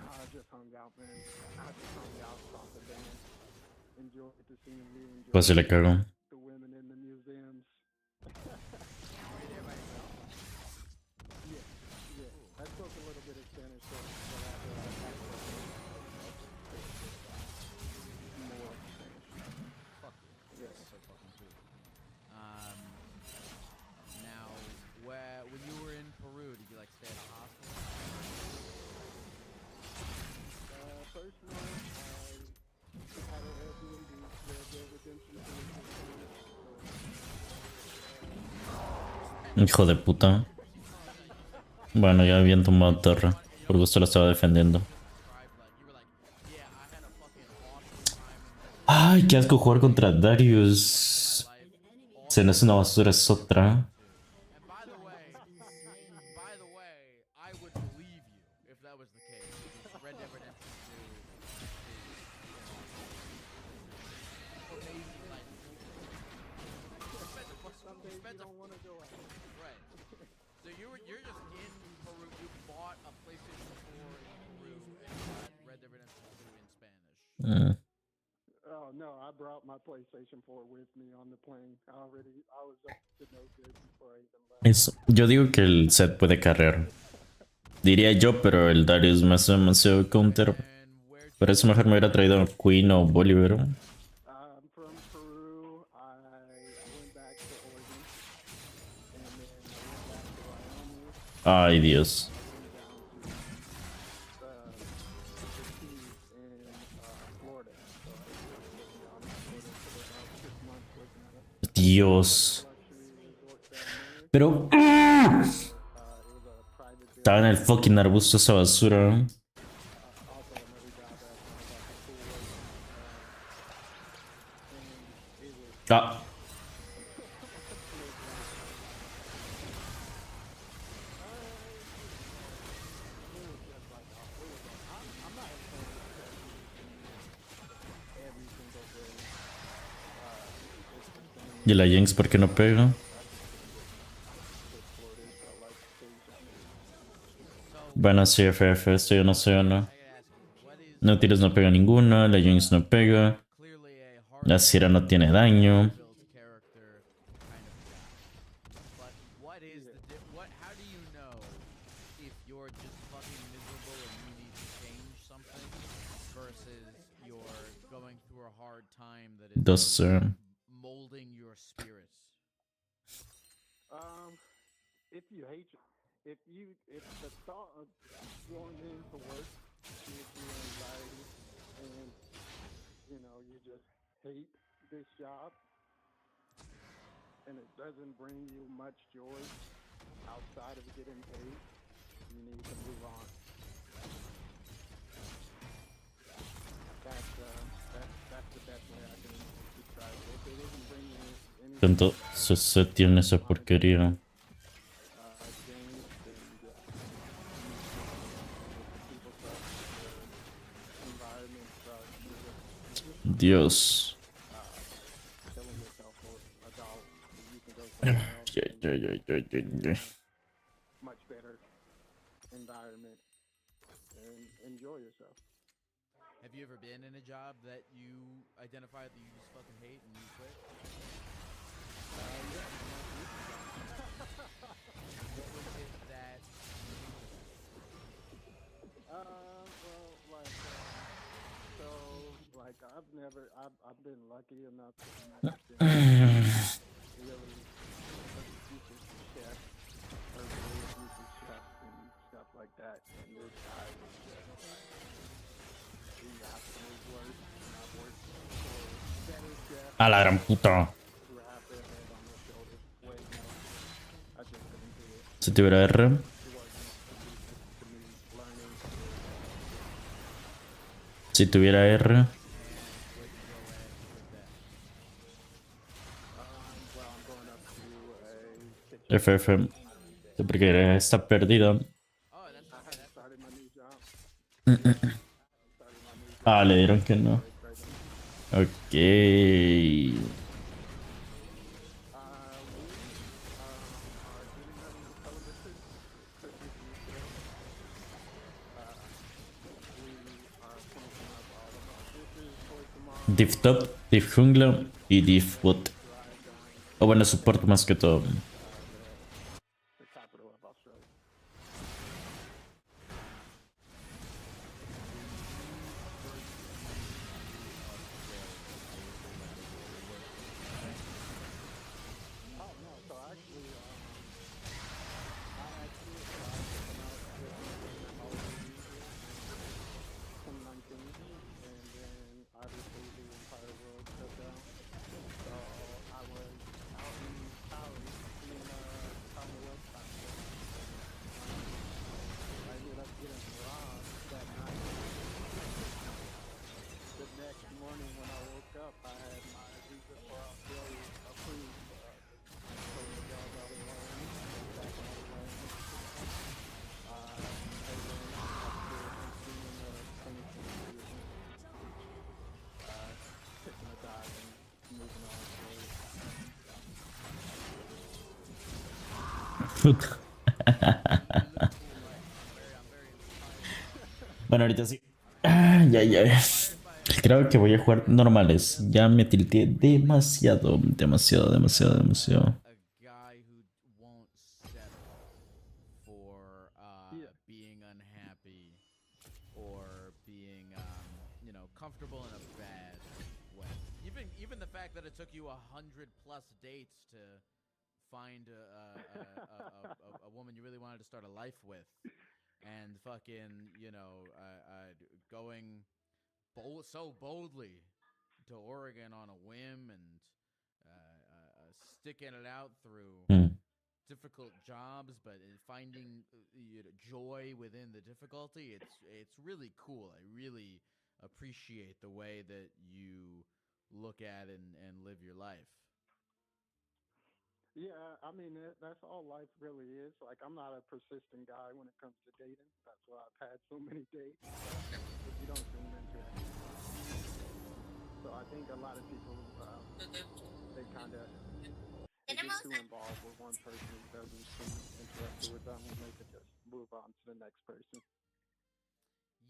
I just hung out, man. I just hung out, saw the band, enjoyed the scenery, Pues se le enjoyed cagó. the women in the museums. Yeah. I spoke a little bit of Spanish, so I had to more Spanish. Fuck you. Yes. That's so fucking cool. Now, when you were in Peru, did you like stay at a hostel? First one, I had an Airbnb, the redemption Hijo de puta. Bueno, ya habían tumbado torre. Por gusto la estaba defendiendo. Ay, qué asco jugar contra Darius. Se no es una basura, es otra. And by the way, I would believe you if that was the case. Because Red Dead Redemption 2 is amazing. Like, you spent don't want to go out. right. So you're just in Peru. You bought a PlayStation 4 in Peru and you got Red Dead Redemption 2 in Spanish. Oh no, I brought my PlayStation 4 with me on the plane. I was up to no good before I even left. Eso. Yo digo que el set puede carrear. Diría yo, pero el Darius me hace demasiado counter. And where Por eso mejor me hubiera traído Queen o Bolívar. I'm from Peru. I went back to Oregon, and then I went back to Wyoming. Ay, Dios. I went down to the Keys in Florida. So I was living down in Florida for about 6 months working at a Dios. luxury resort down there. Pero... It was a private Estaba en el fucking arbusto esa basura. also another job at kind of like a pool and it was Ah. ¿Y la Jinx por qué no pega? Bueno, sí, FF, esto yo no sé o no. Nautilus no pega ninguna, la Jinx no pega. clearly a hard La Sierra no tiene daño. built character kind of what is how do you know if you're just fucking miserable and you need to change something versus you're going through a hard time that is molding your spirits? If you hate, if the thought of going into work gives you anxiety, and you know you just hate this job, and it doesn't bring you much joy outside of getting paid, you need to move on. That's the best way I can describe it. If it doesn't bring you any Entonces se tiene esa porquería. gain, then yeah, the people suck, the environment sucks. You're Dios. killing yourself for $1. You can go somewhere else and much better environment and enjoy yourself. Have you ever been in a job that you identified that you just fucking hate and you quit? Yeah. What was it that? Well, like I've been lucky enough to never been really abusive chef or really abusive chef and stuff like that. And this guy was just like the absolute worst. And I've worked for better chefs A la gran puta. who have their head on their shoulders way more. I just couldn't do it. Si tuviera R. It wasn't abusive to me learning. Si tuviera R. Well, I'm going up to a kitchen. FF. Porque está perdida. Oh, that's I haven't started my new job. Ah, le dieron que no. Ok. Div top, div jungla y div bot. O bueno, support más que todo. The capital of Australia. Oh no, so actually, I actually applied to come out with the holiday music in 2019, and then obviously the entire world shut down. So I was out in Cali seeing Kanye West concert. I ended up getting robbed that night. The next morning when I woke up, I had my visa for Australia approved. So the job out of Miami, back out of Miami. And then after consuming the 2022, taking a dive and moving on Bueno, ahorita sí. Ya, ya. Creo que voy a jugar normales. Ya me tilteé demasiado, demasiado, demasiado, demasiado. A guy who won't settle for being unhappy or being comfortable in a bad way. Even the fact that it took you 100+ dates to find a woman you really wanted to start a life with, and fucking going so boldly to Oregon on a whim and sticking it out through difficult jobs, but finding joy within the difficulty. It's really cool. I really appreciate the way that you look at and live your life. Yeah, I mean, that's all life really is. Like, I'm not a persistent guy when it comes to dating. That's why I've had so many dates. If you don't seem interested. So I think a lot of people, they kind of get too involved with one person who doesn't seem interested with them, and they could just move on to the next person.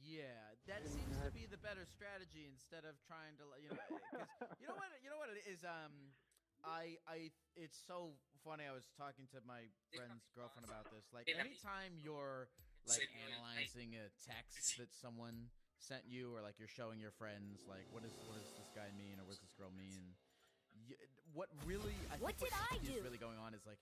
Yeah, that seems to be the better strategy instead of trying to, because you know what it is. it's so funny. I was talking to my friend's girlfriend about this. Like, anytime you're like analyzing a text that someone sent you, or like you're showing your friends, like, what does this guy mean, or what does this girl mean? What really, I think what is really going on is like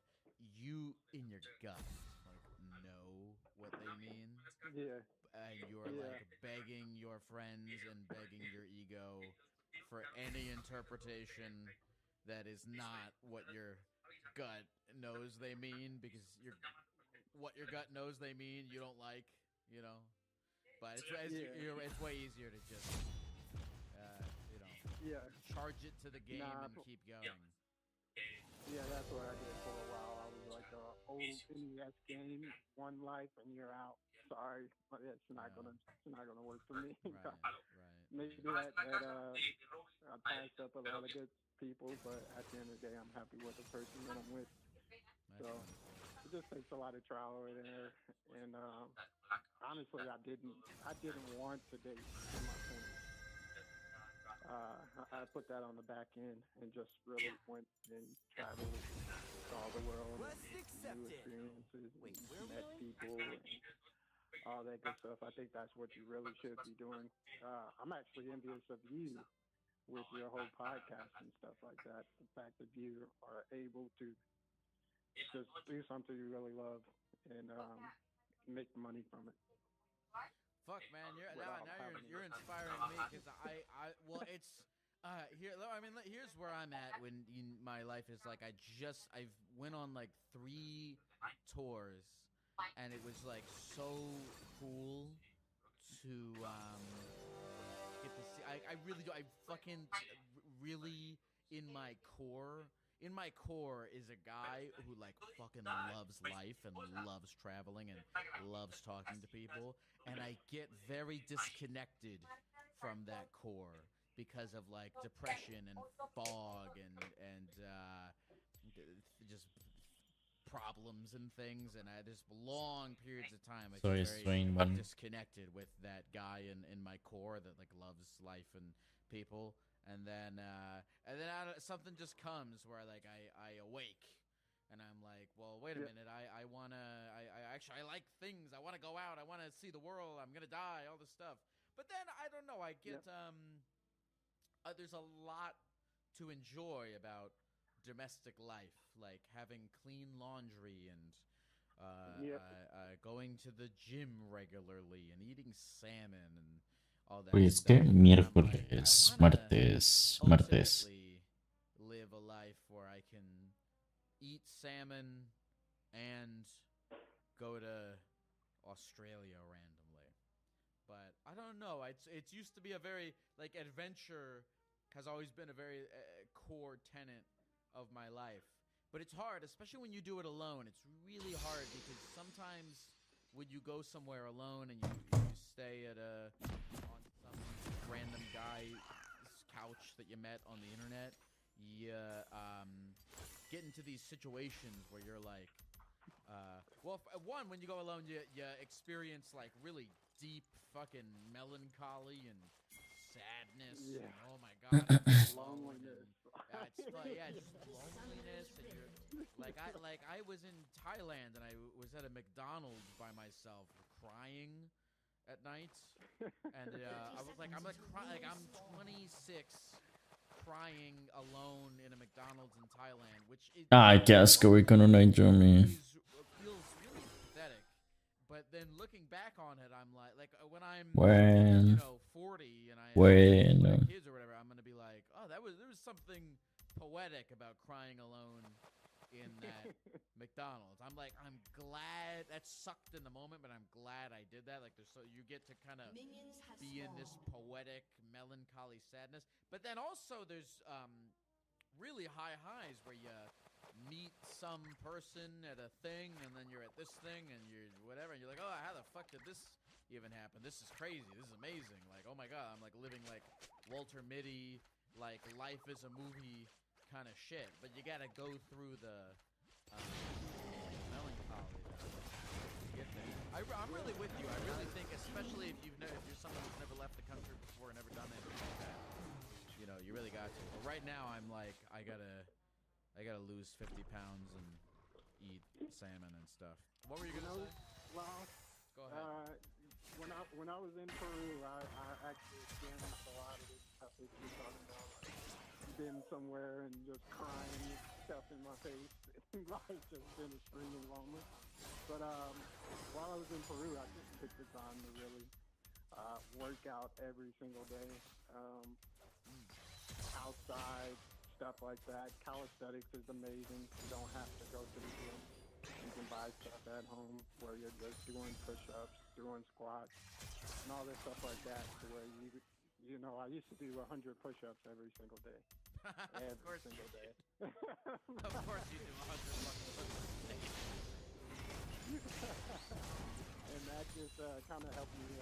you in your gut, like, know what they mean, Yeah. and you're like begging your friends and begging your ego for any interpretation that is not what your gut knows they mean, because what your gut knows they mean you don't like, you know. But it's way easier to just you know, Yeah. charge it to the game Nah, and keep going. Yeah, that's what I did for a while. I was like old NES game, one life and you're out. Sorry, but it's not gonna work for me. Maybe that I passed up a lot of good people, but at the end of the day, I'm happy with the person that I'm with. So it just takes a lot of trial and error. And honestly, I didn't want to date in my 20s. I put that on the back end and just really went and traveled, saw the world, and new experiences, and met people, and all that good stuff. I think that's what you really should be doing. I'm actually envious of you with your whole podcast and stuff like that. The fact that you are able to just do something you really love and make money from it. Fuck, man, Without now having you're to- inspiring me, because well, it's here. I mean, here's where I'm at when my life is like, I've went on like 3 tours, and it was like so cool to get to see. I really do. I fucking really in my core. In my core is a guy who like fucking loves life and loves traveling and loves talking to people, and I get very disconnected from that core because of like depression and fog and just problems and things, and there's long periods of time I feel Sorry, very Swain, one. disconnected with that guy in my core that like loves life and people. And then something just comes where like I awake, and I'm like, well, wait a minute, I actually I like things. I want to go out. I want to see the world. I'm gonna die. All this stuff. But then I don't know. I get there's a lot to enjoy about domestic life, like having clean laundry and going to the gym regularly and eating salmon and all that Hoy es stuff. que And I'm like, miércoles, martes, martes. ultimately live a life where I can eat salmon and go to Australia randomly. But I don't know. It's used to be a very like adventure has always been a very core tenet of my life. But it's hard, especially when you do it alone. It's really hard because sometimes when you go somewhere alone and you stay at on some random guy's couch that you met on the internet, you get into these situations where you're like, one, when you go alone, you experience like really deep fucking melancholy and sadness. Yeah. And, oh my god, it's Loneliness. just loneliness, and you're like I was in Thailand and I was at a McDonald's by myself, crying at night, and I was like, I'm 26, crying alone in a McDonald's in Thailand, which is Ay, qué asco, güey, con una Yumi. feels really pathetic. But then looking back on it, I'm like when I'm Bueno. 40 and I Bueno. have kids or whatever, I'm gonna be like, oh, there was something poetic about crying alone in that McDonald's. I'm like, I'm glad that sucked in the moment, but I'm glad I did that. Like, you get to kind of be in this poetic, melancholy sadness. But then also there's really high highs where you meet some person at a thing, and then you're at this thing, and you're whatever, and you're like, oh, how the fuck did this even happen? This is crazy. This is amazing. Like, oh my god, I'm like living like Walter Mitty, like life is a movie kind of shit. But you gotta go through the melancholy to get there. I'm really with you. I really think, especially if you're someone who's never left the country before and never done anything like that, you really got to. But right now, I'm like, I gotta I gotta lose 50 pounds and eat salmon and stuff. What were you gonna say? Well, Go ahead. when I was in Peru, I actually experienced a lot of this stuff that you're talking about. Like being somewhere and just crying, stuff in my face, like just been extremely lonely. But while I was in Peru, I just took the time to really work out every single day, outside, stuff like that. Calisthenics is amazing. You don't have to go to the gym. You can buy stuff at home where you're just doing push-ups, doing squats, and all this stuff like that. To where you know, I used to do 100 push-ups every single day. Every single day. Of course you do 100 fucking And that just kind of helped me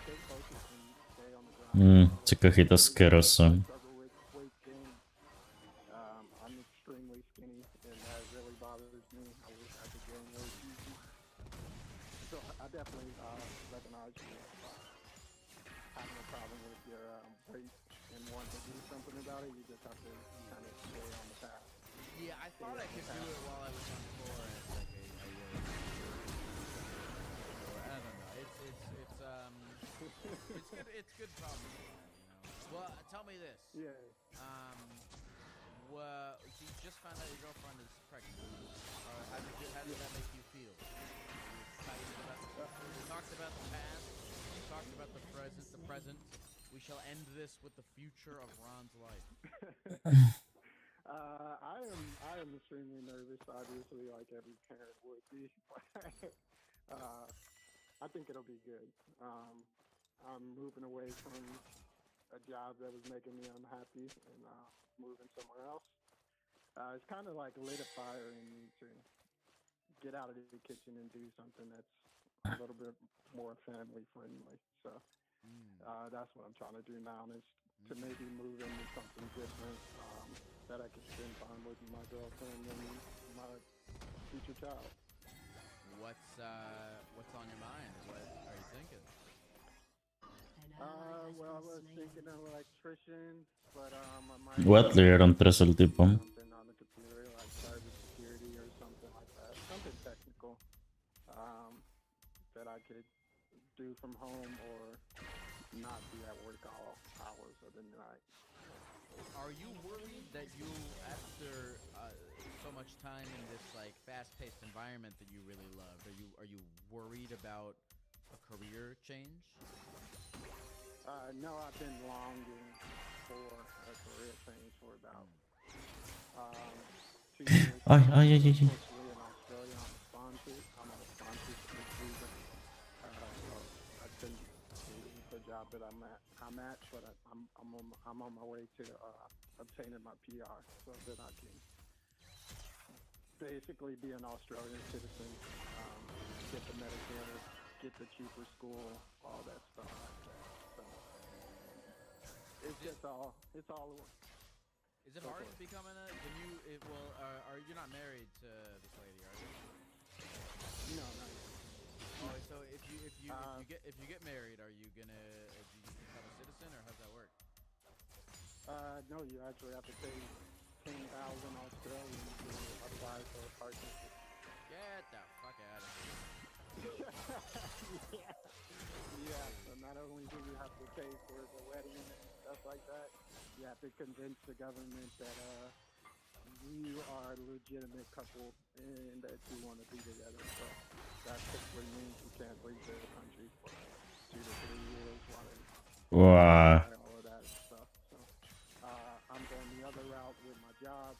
stay focused and stay on the ground. Це какие-то скеросы. Struggle with weight gain. I'm extremely skinny, and that really bothers me. I wish I could gain weight easy. So I definitely recognize you having a problem with your weight and wanting to do something about it. You just have to kind of stay on the path. Yeah, I thought I could do it while I was on tour as like a I don't know. It's good problem to have, you know. Well, tell me this. Yeah. So you just found out your girlfriend is pregnant. How did that make you feel? Are you excited about we talked about the past, we talked about the present. We shall end this with the future of Ron's life. I am extremely nervous, obviously, like every parent would be. I think it'll be good. I'm moving away from a job that was making me unhappy and moving somewhere else. It's kind of like lit a fire in me to get out of the kitchen and do something that's a little bit more family friendly. So that's what I'm trying to do now, is to maybe move into something different that I can spend time with my girlfriend and my future child. What's on your mind? What are you thinking? Well, I was thinking an electrician, but I might What leeron tras el tipo? something on the computer, like cybersecurity or something like that. Something technical that I could do from home or not be at work all hours of the night. Are you worried that you, after so much time in this like fast-paced environment that you really loved, are you worried about a career change? No, I've been longing for a career change for about 2 years. Ay, ay, ay, ay, ay. Mostly in Australia, I'm on a sponsorship visa. So I've been doing the job that I'm at, but I'm on my way to obtaining my PR so that I can basically be an Australian citizen, get the Medicare, get the cheaper school, all that stuff like that. So it's all. Is it hard becoming a? Can you? Are you not married to this lady? Are you? No, no. Oh, so if you get married, are you gonna do you become a citizen, or how's that work? No, you actually have to pay 10,000 Australian to apply for a partnership. Get the fuck out of here! Yeah. So not only do you have to pay for the wedding and stuff like that, you have to convince the government that you are a legitimate couple and that you want to be together. So that typically means you can't leave the country for 2 to 3 years while they Wow. all of that stuff. So I'm going the other route with my job,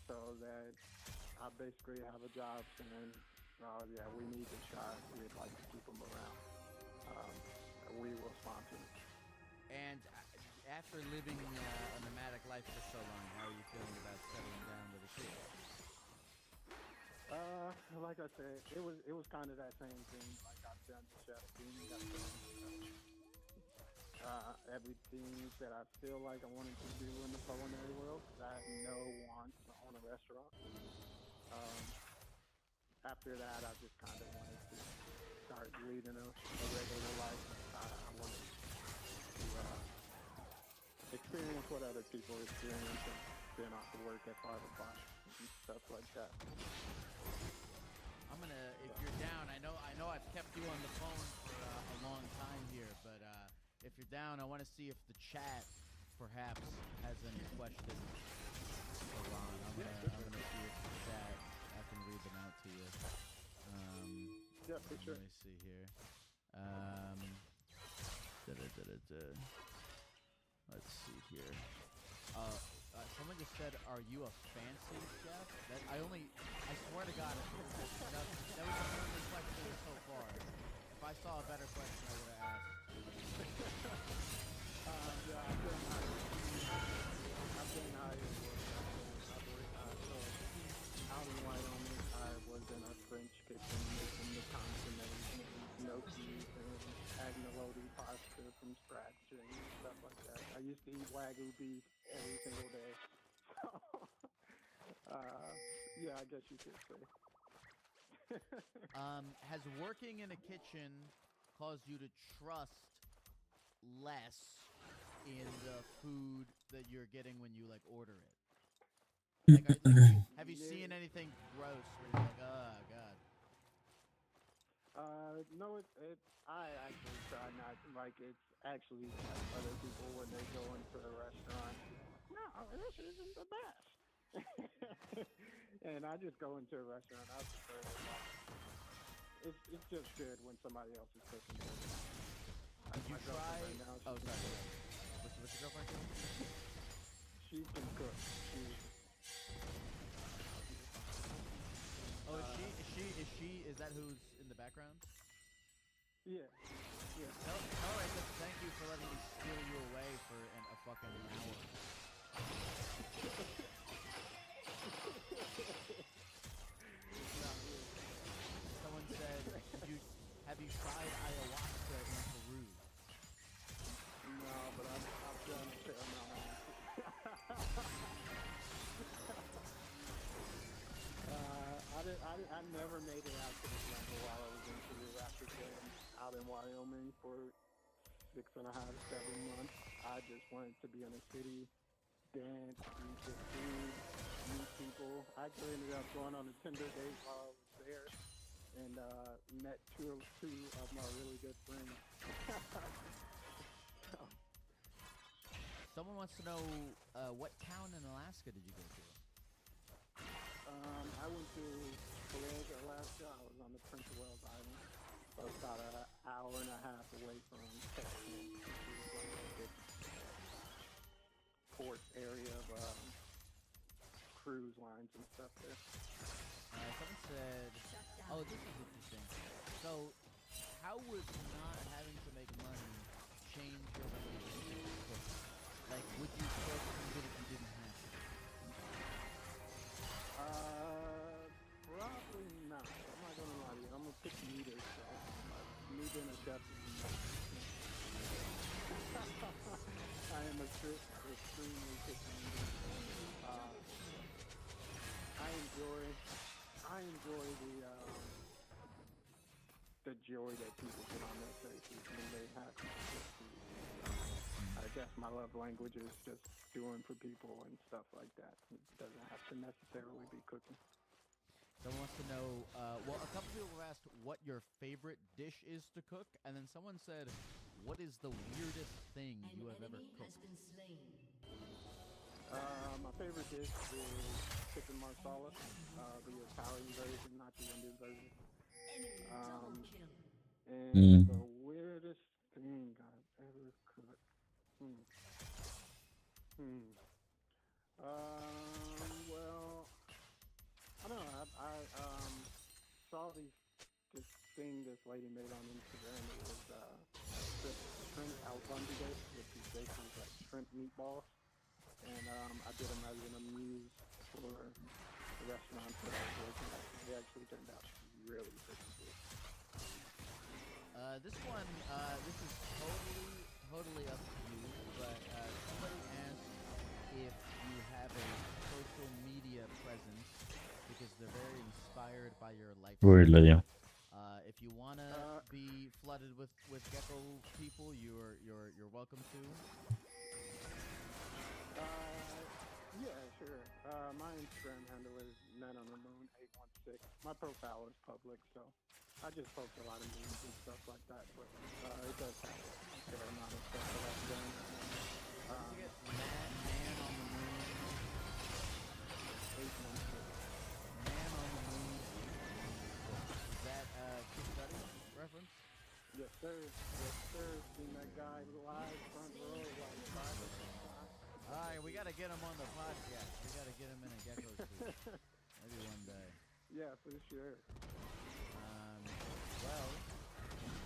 so that I basically have a job saying, yeah, we need this guy. We'd like to keep him around. We will sponsor him. And after living a nomadic life for so long, how are you feeling about settling down with a kid? Like I said, it was kind of that same thing. Like I've done the chef thing, everything that I feel like I wanted to do in the culinary world. I had no want to own a restaurant. After that, I just kind of wanted to start leading a regular life. I wanted to experience what other people experience and been off of work at 5 o'clock and stuff like that. I'm gonna, if you're down, I know I've kept you on the phone for a long time here, but if you're down, I want to see if the chat perhaps has any questions for Ron. I'm gonna see if the chat, I can read them out to you. Yeah, for sure. Let me see here. Let's see here. Someone just said, "Are you a fancy chef?" I swear to God, that was the only question so far. If I saw a better question, I would have asked. Yeah, I've been hired so out in Wyoming, I was in a French kitchen making the consommes and gnocchis and agnolotti pasta from scratch and stuff like that. I used to eat Wagyu beef every single day. So, yeah, I guess you could say. Has working in a kitchen caused you to trust less in the food that you're getting when you like order it? Have you seen anything gross where you're like, oh god? No, I actually try not, like, it's actually like other people when they go into a restaurant. No, this isn't the best. And I just go into a restaurant. I prefer it. It's just good when somebody else is cooking it. Did you try? Right now, Oh, sorry. What's your girlfriend doing? She can cook. Oh, is that who's in the background? Yeah. Tell her I said thank you for letting me steal you away for a fucking hour. Someone said, have you tried ayahuasca in Peru? No, but I've done a fair amount. I never made it out to the jungle while I was in Peru after being out in Wyoming for 6.5 to 7 months. I just wanted to be in a city, dance, eat good food, meet people. I actually ended up going on a Tinder date while I was there and met two of my really good friends. Someone wants to know what town in Alaska did you go to? I went to Pulaski, Alaska. I was on the Prince of Wales Island. So it's about an hour and a half away from Texas. It was like a big port area of cruise lines and stuff there. Someone said, oh, this is interesting. So, how would not having to make money change your relationship with cooking? Like, would you cook even if you didn't have to? Probably not. I'm not gonna lie to you. I'm a picky eater, so me being a chef is not. I am extremely picky eater. I enjoy the joy that people put on their faces when they have good food. I guess my love language is just doing for people and stuff like that. It doesn't have to necessarily be cooking. Someone wants to know, well, a couple people have asked what your favorite dish is to cook, and then someone said, what is the weirdest thing you have ever cooked? My favorite dish is chicken marsala, the Italian version, not the Indian version. And the weirdest thing I've ever cooked. Well, I don't know. I saw this thing this lady made on Instagram. It was shrimp al bundige, which is basically like shrimp meatballs. And I did them as an amuse for the restaurant that I was working at. They actually turned out really freaking good. This one, this is totally up to you, but somebody asked if you have a social media presence because they're very inspired by your lifestyle. If you wanna be flooded with gecko people, you're welcome to. Yeah, sure. My Instagram handle is manonthemoon816. My profile is public, so I just post a lot of memes and stuff like that. But it does have a fair amount of stuff that I've done. Don't forget Man on the Moon. 816. Man on the Moon. Is that Kid Cudi reference? Yes, sir. Yes, sir. Seen that guy live front row like 5 or 6 times. Alright, we gotta get him on the podcast. We gotta get him in a gecko suit. Maybe one day. Yeah, for sure. Well,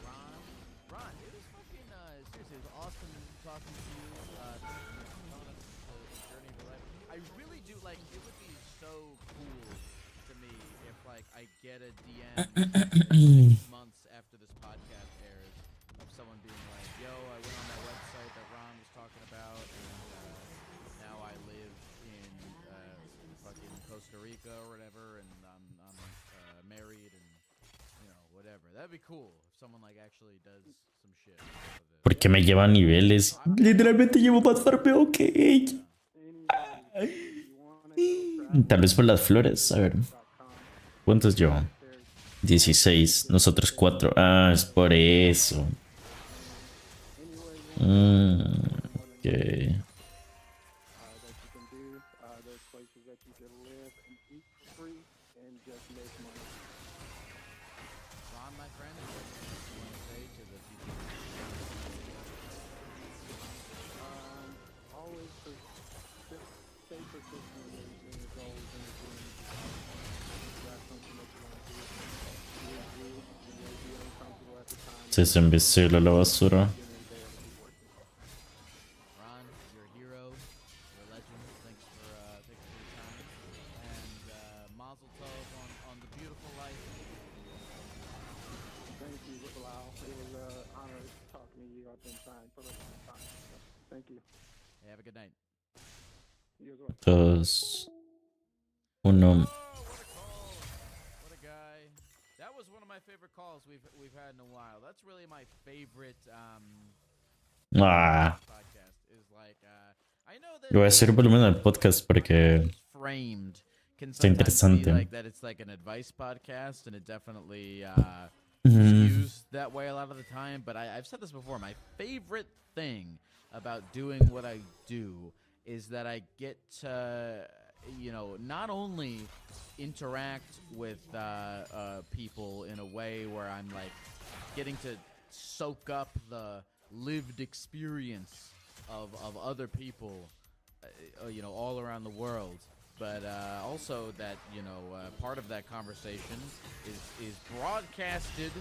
Ron, it was fucking, seriously, it was awesome talking to you, telling us the journey of your life. I really do, like, it would be so cool to me if, like, I get a DM 6 months after this podcast airs of someone being like, yo, I went on that website that Ron was talking about, and, now I live in, fucking Costa Rica or whatever, and I'm married and, you know, whatever. That'd be cool if someone like actually does some shit with it. Porque me lleva a niveles. Literalmente llevo más farmeo que ella. Tal vez por las flores. A ver. ¿Cuántos llevo? 16. Nosotros 4. Ah, es por eso. Ok. That you can do. There's places that you can live and eat for free and just make money. Ron, my friend, is there anything you want to say to the people? Always stay persistent in your goals and your dreams. If that's something that you want to do, you may be uncomfortable at the time. Se hizo invisible la basura. Ron, you're a hero. You're a legend. Thanks for your time. And Mazel Tov on the beautiful life. Thank you, Bilal. It was an honor talking to you. I've been trying for a long time. So, thank you. Hey, have a good night. You as well. 2, 1. Oh, what a call! What a guy! That was one of my favorite calls we've had in a while. That's really my favorite podcast. Is like I know that Le voy a hacer volumen al podcast porque framed can está sometimes be interesante. like that. It's like an advice podcast, and it definitely used that way a lot of the time. But I've said this before. My favorite thing about doing what I do is that I get to, you know, not only interact with people in a way where I'm like getting to soak up the lived experience of other people, you know, all around the world, but also that, you know, part of that conversation is broadcasted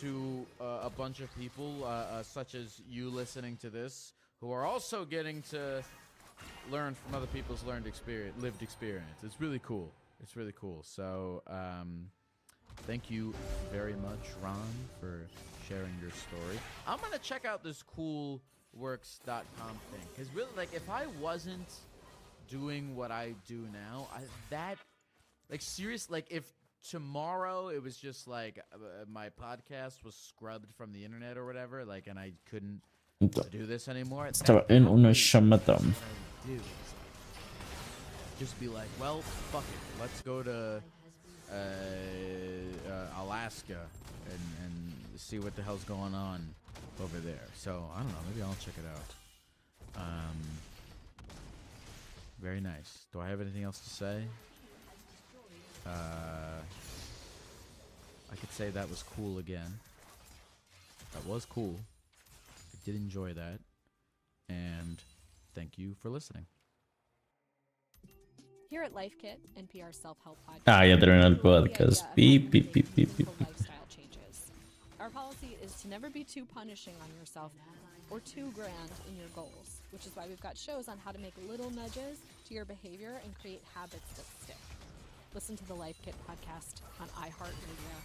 to a bunch of people such as you listening to this, who are also getting to learn from other people's lived experience. It's really cool. It's really cool. So thank you very much, Ron, for sharing your story. I'm gonna check out this coolworks.com thing, because really, like, if I wasn't doing what I do now, seriously, like, if tomorrow it was just like my podcast was scrubbed from the internet or whatever, like, and I couldn't do this anymore, Estaba en una llamada. what I would do is just be like, well, fuck it, let's go to Alaska and see what the hell's going on over there. So I don't know, maybe I'll check it out. Very nice. Do I have anything else to say? I could say that was cool again. That was cool. I did enjoy that. And thank you for listening. Here at Life Kit, NPR self-help podcast. Ah, ya terminó el we love the podcast. idea of Beep, beep, helping beep, make beep, beep. meaningful lifestyle changes. Our policy is to never be too punishing on yourself or too grand in your goals, which is why we've got shows on how to make little nudges to your behavior and create habits that stick. Listen to the Life Kit podcast on iHeartRadio.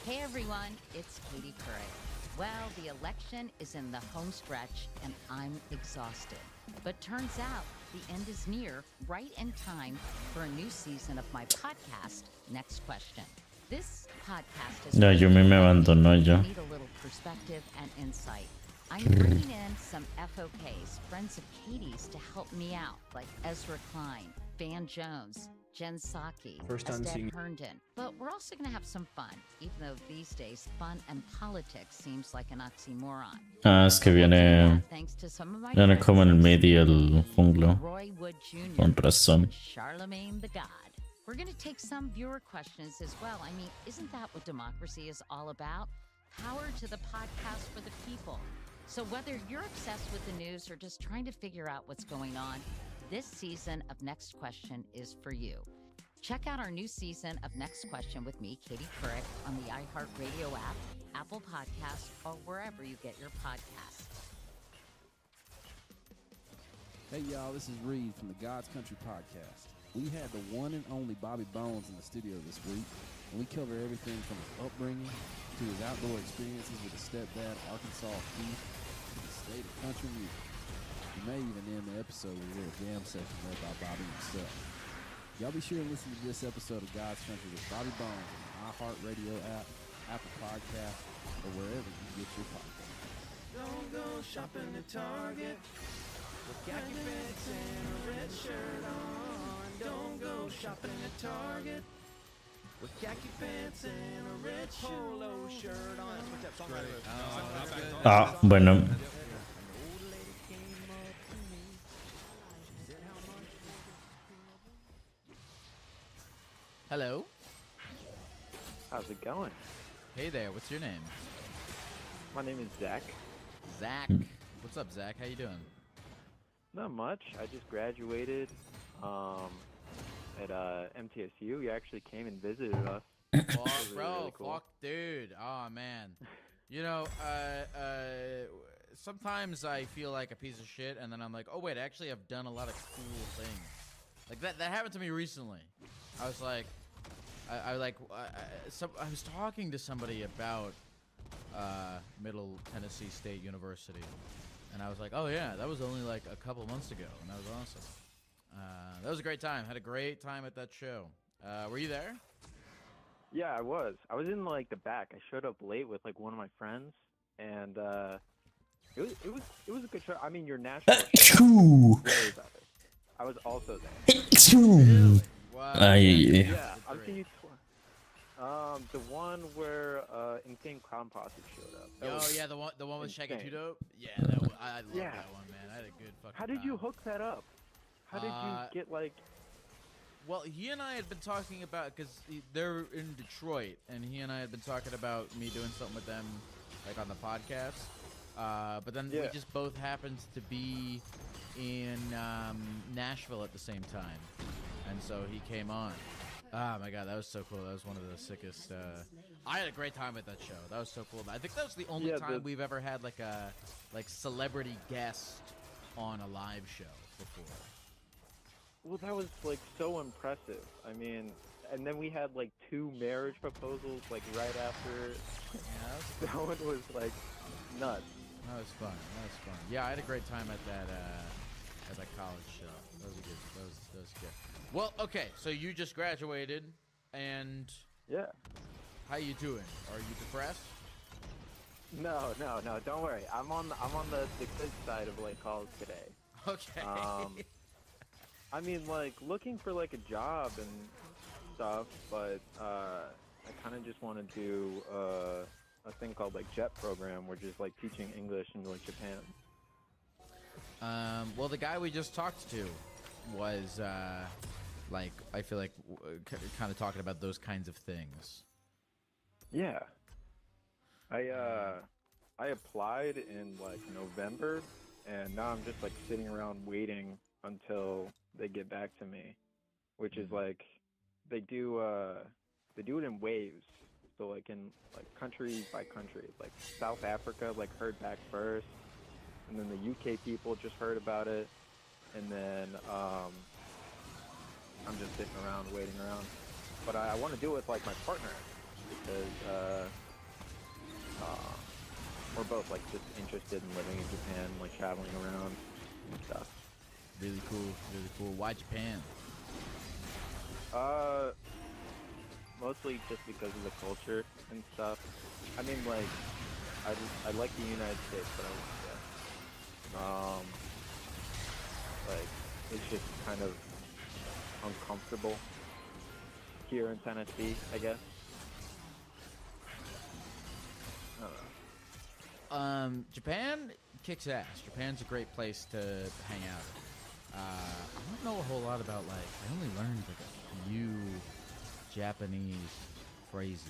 Hey everyone, it's Katie Couric. Well, the election is in the home stretch and I'm exhausted. But turns out the end is near, right in time for a new season of my podcast, Next Question. This podcast is Ya, yo me abandonó ya. need a little perspective and insight. I'm bringing in some FOKs, friends of Katie's, to help me out, like Ezra Klein, Van Jones, Jen Psaki, First time Estelle seeing- Herndon. But we're also going to have some fun, even though these days fun and politics seems like an oxymoron. Ah, es que viene. Thanks to some of my Viene como en el friends, medio el junglo. Roy Wood Jr., Con razón. Charlemagne the God. We're going to take some viewer questions as well. I mean, isn't that what democracy is all about? Power to the podcast for the people. So whether you're obsessed with the news or just trying to figure out what's going on, this season of Next Question is for you. Check out our new season of Next Question with me, Katie Couric, on the iHeartRadio app, Apple Podcasts, or wherever you get your podcasts. Hey y'all, this is Reed from the God's Country Podcast. We had the one and only Bobby Bones in the studio this week, and we cover everything from his upbringing to his outdoor experiences with his stepdad, Arkansas Keith, to the state of country music. We may even end the episode with a little jam session led by Bobby himself. Y'all be sure to listen to this episode of God's Country with Bobby Bones on the iHeartRadio app, Apple Podcasts, or wherever you get your podcasts. Don't go shopping at Target with khaki pants and a red shirt on. Don't go shopping at Target with khaki pants and a red polo shirt on. That's what that songwriter wrote. Ah, bueno. Hello. How's it going? Hey there. What's your name? My name is Zach. Zach. What's up, Zach? How you doing? Not much. I just graduated at MTSU. You actually came and visited us. Fuck, really, bro. really cool. Fuck, dude. Oh man. You know, sometimes I feel like a piece of shit, and then I'm like, oh wait, actually, I've done a lot of cool things. Like that happened to me recently. I was like, I was talking to somebody about Middle Tennessee State University, and I was like, oh yeah, that was only like a couple months ago, and that was awesome. That was a great time. Had a great time at that show. Were you there? Yeah, I was. I was in like the back. I showed up late with like one of my friends, and it was a good show. I mean, your national show. Really about it. I was also there. Wow. Yeah, I'll see you. The one where Insane Clown Posse showed up. That was Yeah, the one with Shaggy insane. Two Dope. Yeah, I love that one, man. I had a good fucking. How did you time. hook that up? How did you get like? Well, he and I had been talking about, because they're in Detroit, and he and I had been talking about me doing something with them, like on the podcast. But then we just both happened to be in Nashville at the same time, and so he came on. Oh my god, that was so cool. That was one of the sickest. I had a great time at that show. That was so cool. I think that was the only time we've ever had like a celebrity guest on a live show before. Well, that was like so impressive. I mean, and then we had like 2 marriage proposals like right after. Yeah, that one was like nuts. That was fun. Yeah, I had a great time at that college show. That was good. That was good. Well, okay, so you just graduated, and yeah, how you doing? Are you depressed? No, don't worry. I'm on the good side of like college today. Okay. I mean, like looking for like a job and stuff, but I kind of just want to do a thing called like JET program, which is like teaching English in like Japan. Well, the guy we just talked to was like, I feel like kind of talking about those kinds of things. Yeah. I applied in like November, and now I'm just like sitting around waiting until they get back to me, which is like they do it in waves. So like in like country by country, like South Africa like heard back first, and then the UK people just heard about it, and then I'm just sitting around waiting around. But I want to do it with like my partner, because we're both like just interested in living in Japan, like traveling around and stuff. Really cool. Why Japan? Mostly just because of the culture and stuff. I mean, like, I like the United States, but Like, it's just kind of uncomfortable here in Tennessee, I guess. I don't know. Japan kicks ass. Japan's a great place to hang out. I don't know a whole lot about, like, I only learned like a few Japanese phrases,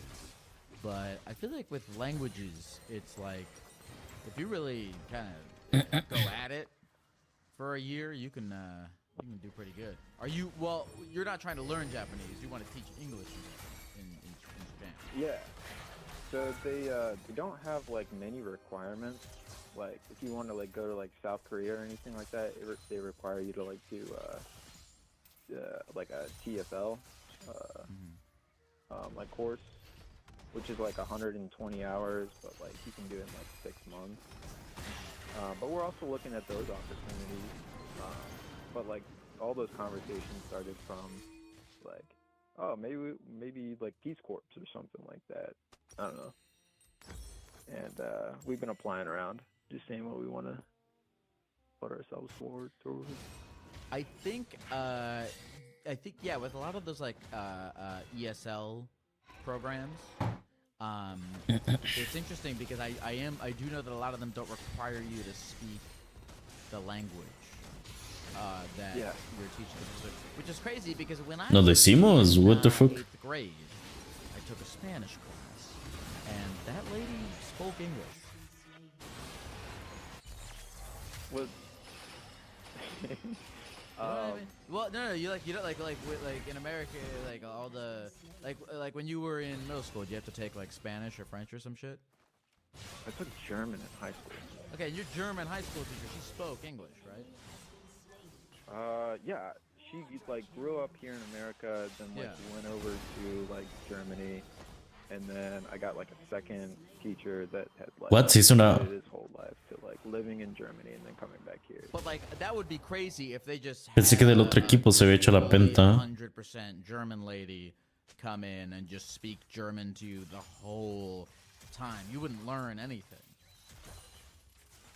but I feel like with languages, it's like if you really kind of go at it for a year, you can do pretty good. Are you? Well, you're not trying to learn Japanese. You want to teach English in Japan. Yeah. So they don't have like many requirements. Like if you want to like go to like South Korea or anything like that, they require you to like do like a TFL like course, which is like 120 hours, but like you can do it in like 6 months. But we're also looking at those opportunities. But like all those conversations started from like, oh, maybe like Peace Corps or something like that. I don't know. And we've been applying around, just saying what we want to put ourselves forward towards. I think yeah, with a lot of those like ESL programs, it's interesting because I do know that a lot of them don't require you to speak the language that you're teaching them, which is crazy because when I No was decimos, in, what the fuck? 8th grade, I took a Spanish class, and that lady spoke English. What? Well, no, you don't like in America, like all the like when you were in middle school, do you have to take like Spanish or French or some shit? I took German in high school. Okay, your German high school teacher, she spoke English, right? Yeah, she like grew up here in America, then like went over to like Germany, and then I got like a second teacher that had like dedicated his whole life to like living in Germany and then coming back here. But like that would be crazy if they just Pensé que del otro equipo se había hecho la penta. 100% German lady come in and just speak German to you the whole time. You wouldn't learn anything.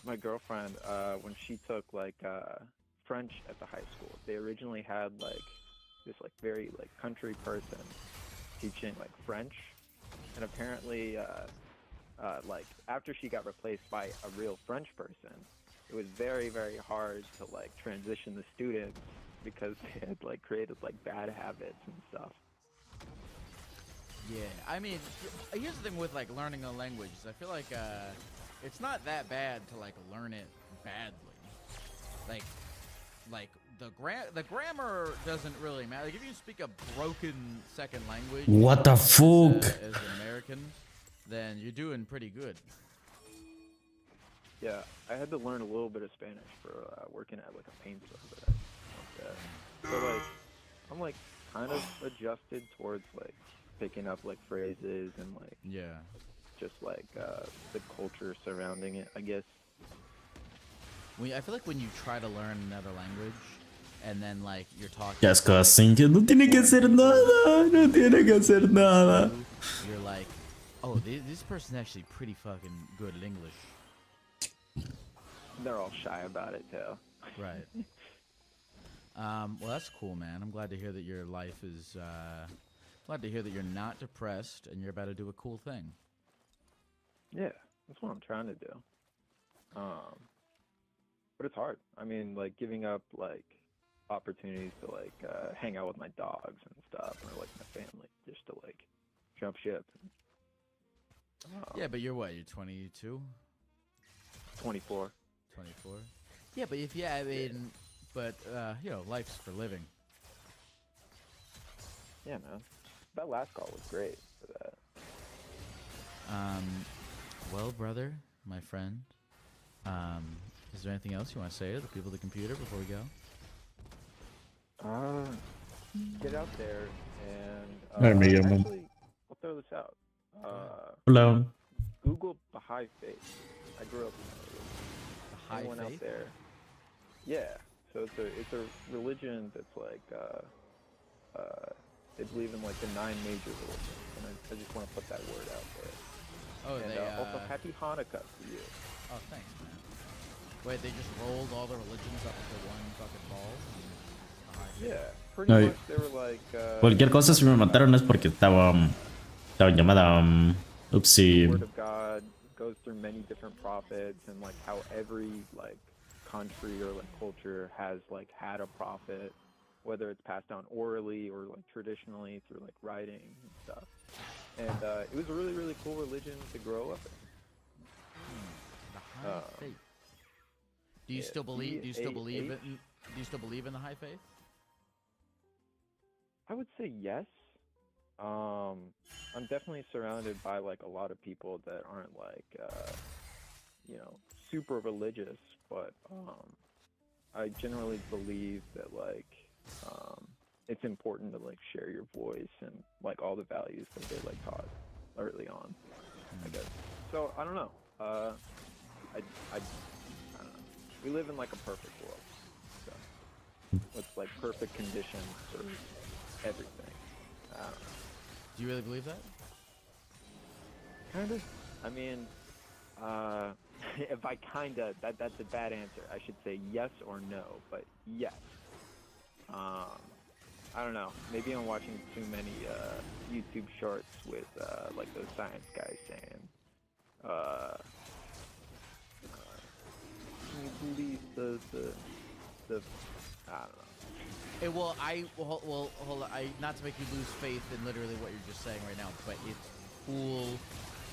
My girlfriend, when she took like French at the high school, they originally had like this like very like country person teaching like French, and apparently like after she got replaced by a real French person, it was very, very hard to like transition the students because they had like created like bad habits and stuff. Yeah, I mean, here's the thing with like learning a language is I feel like it's not that bad to like learn it badly. Like the grammar doesn't really matter. Like if you speak a broken second language, What the fuck? As an American, then you're doing pretty good. Yeah, I had to learn a little bit of Spanish for working at like a paint store like that. So like I'm like kind of adjusted towards like picking up like phrases and like just like the culture surrounding it, I guess. I feel like when you try to learn another language and then like you're talking Casco assim que no tiene que hacer nada, no tiene que hacer nada. You're like, oh, this person's actually pretty fucking good at English. They're all shy about it too. Right. Well, that's cool, man. I'm glad to hear that your life is glad to hear that you're not depressed and you're about to do a cool thing. Yeah, that's what I'm trying to do. But it's hard. I mean, like giving up like opportunities to like hang out with my dogs and stuff, or like my family, just to like jump ship. Yeah, but you're what? You're 22? 24. 24? Yeah, but I mean, but you know, life's for living. Yeah, man. That last call was great for that. Well, brother, my friend, is there anything else you want to say to the people at the computer before we go? Get out there and actually, I'll throw this out. Hello. Google Baha'i faith. I grew up in Baha'i Anyone faith? out there? Yeah. So it's a religion that's like they believe in like the 9 major religions, and I just want to put that word out there. Oh, and they also happy Hanukkah to you. Oh, thanks, man. Wait, they just rolled all the religions up into one fucking ball? Yeah, pretty No, much they were like. cualquier cosa si me mataron es porque estaba en llamada. The Upsi. word of God goes through many different prophets, and like how every like country or like culture has like had a prophet, whether it's passed down orally or like traditionally through like writing and stuff. And it was a really, really cool religion to grow up in. The high faith. Do you still believe? Do you still believe it? Do you still believe in the high faith? I would say yes. I'm definitely surrounded by like a lot of people that aren't like super religious, but I generally believe that like it's important to like share your voice and like all the values that they like taught early on, I guess. So I don't know. I don't know. We live in like a perfect world, so with like perfect conditions for everything. I don't know. Do you really believe that? Kind of. I mean, if I kinda, that's a bad answer. I should say yes or no, but yes. I don't know. Maybe I'm watching too many YouTube shorts with like those science guys saying, can you believe the I don't know. Hey, well, hold on. Not to make you lose faith in literally what you're just saying right now, but it's cool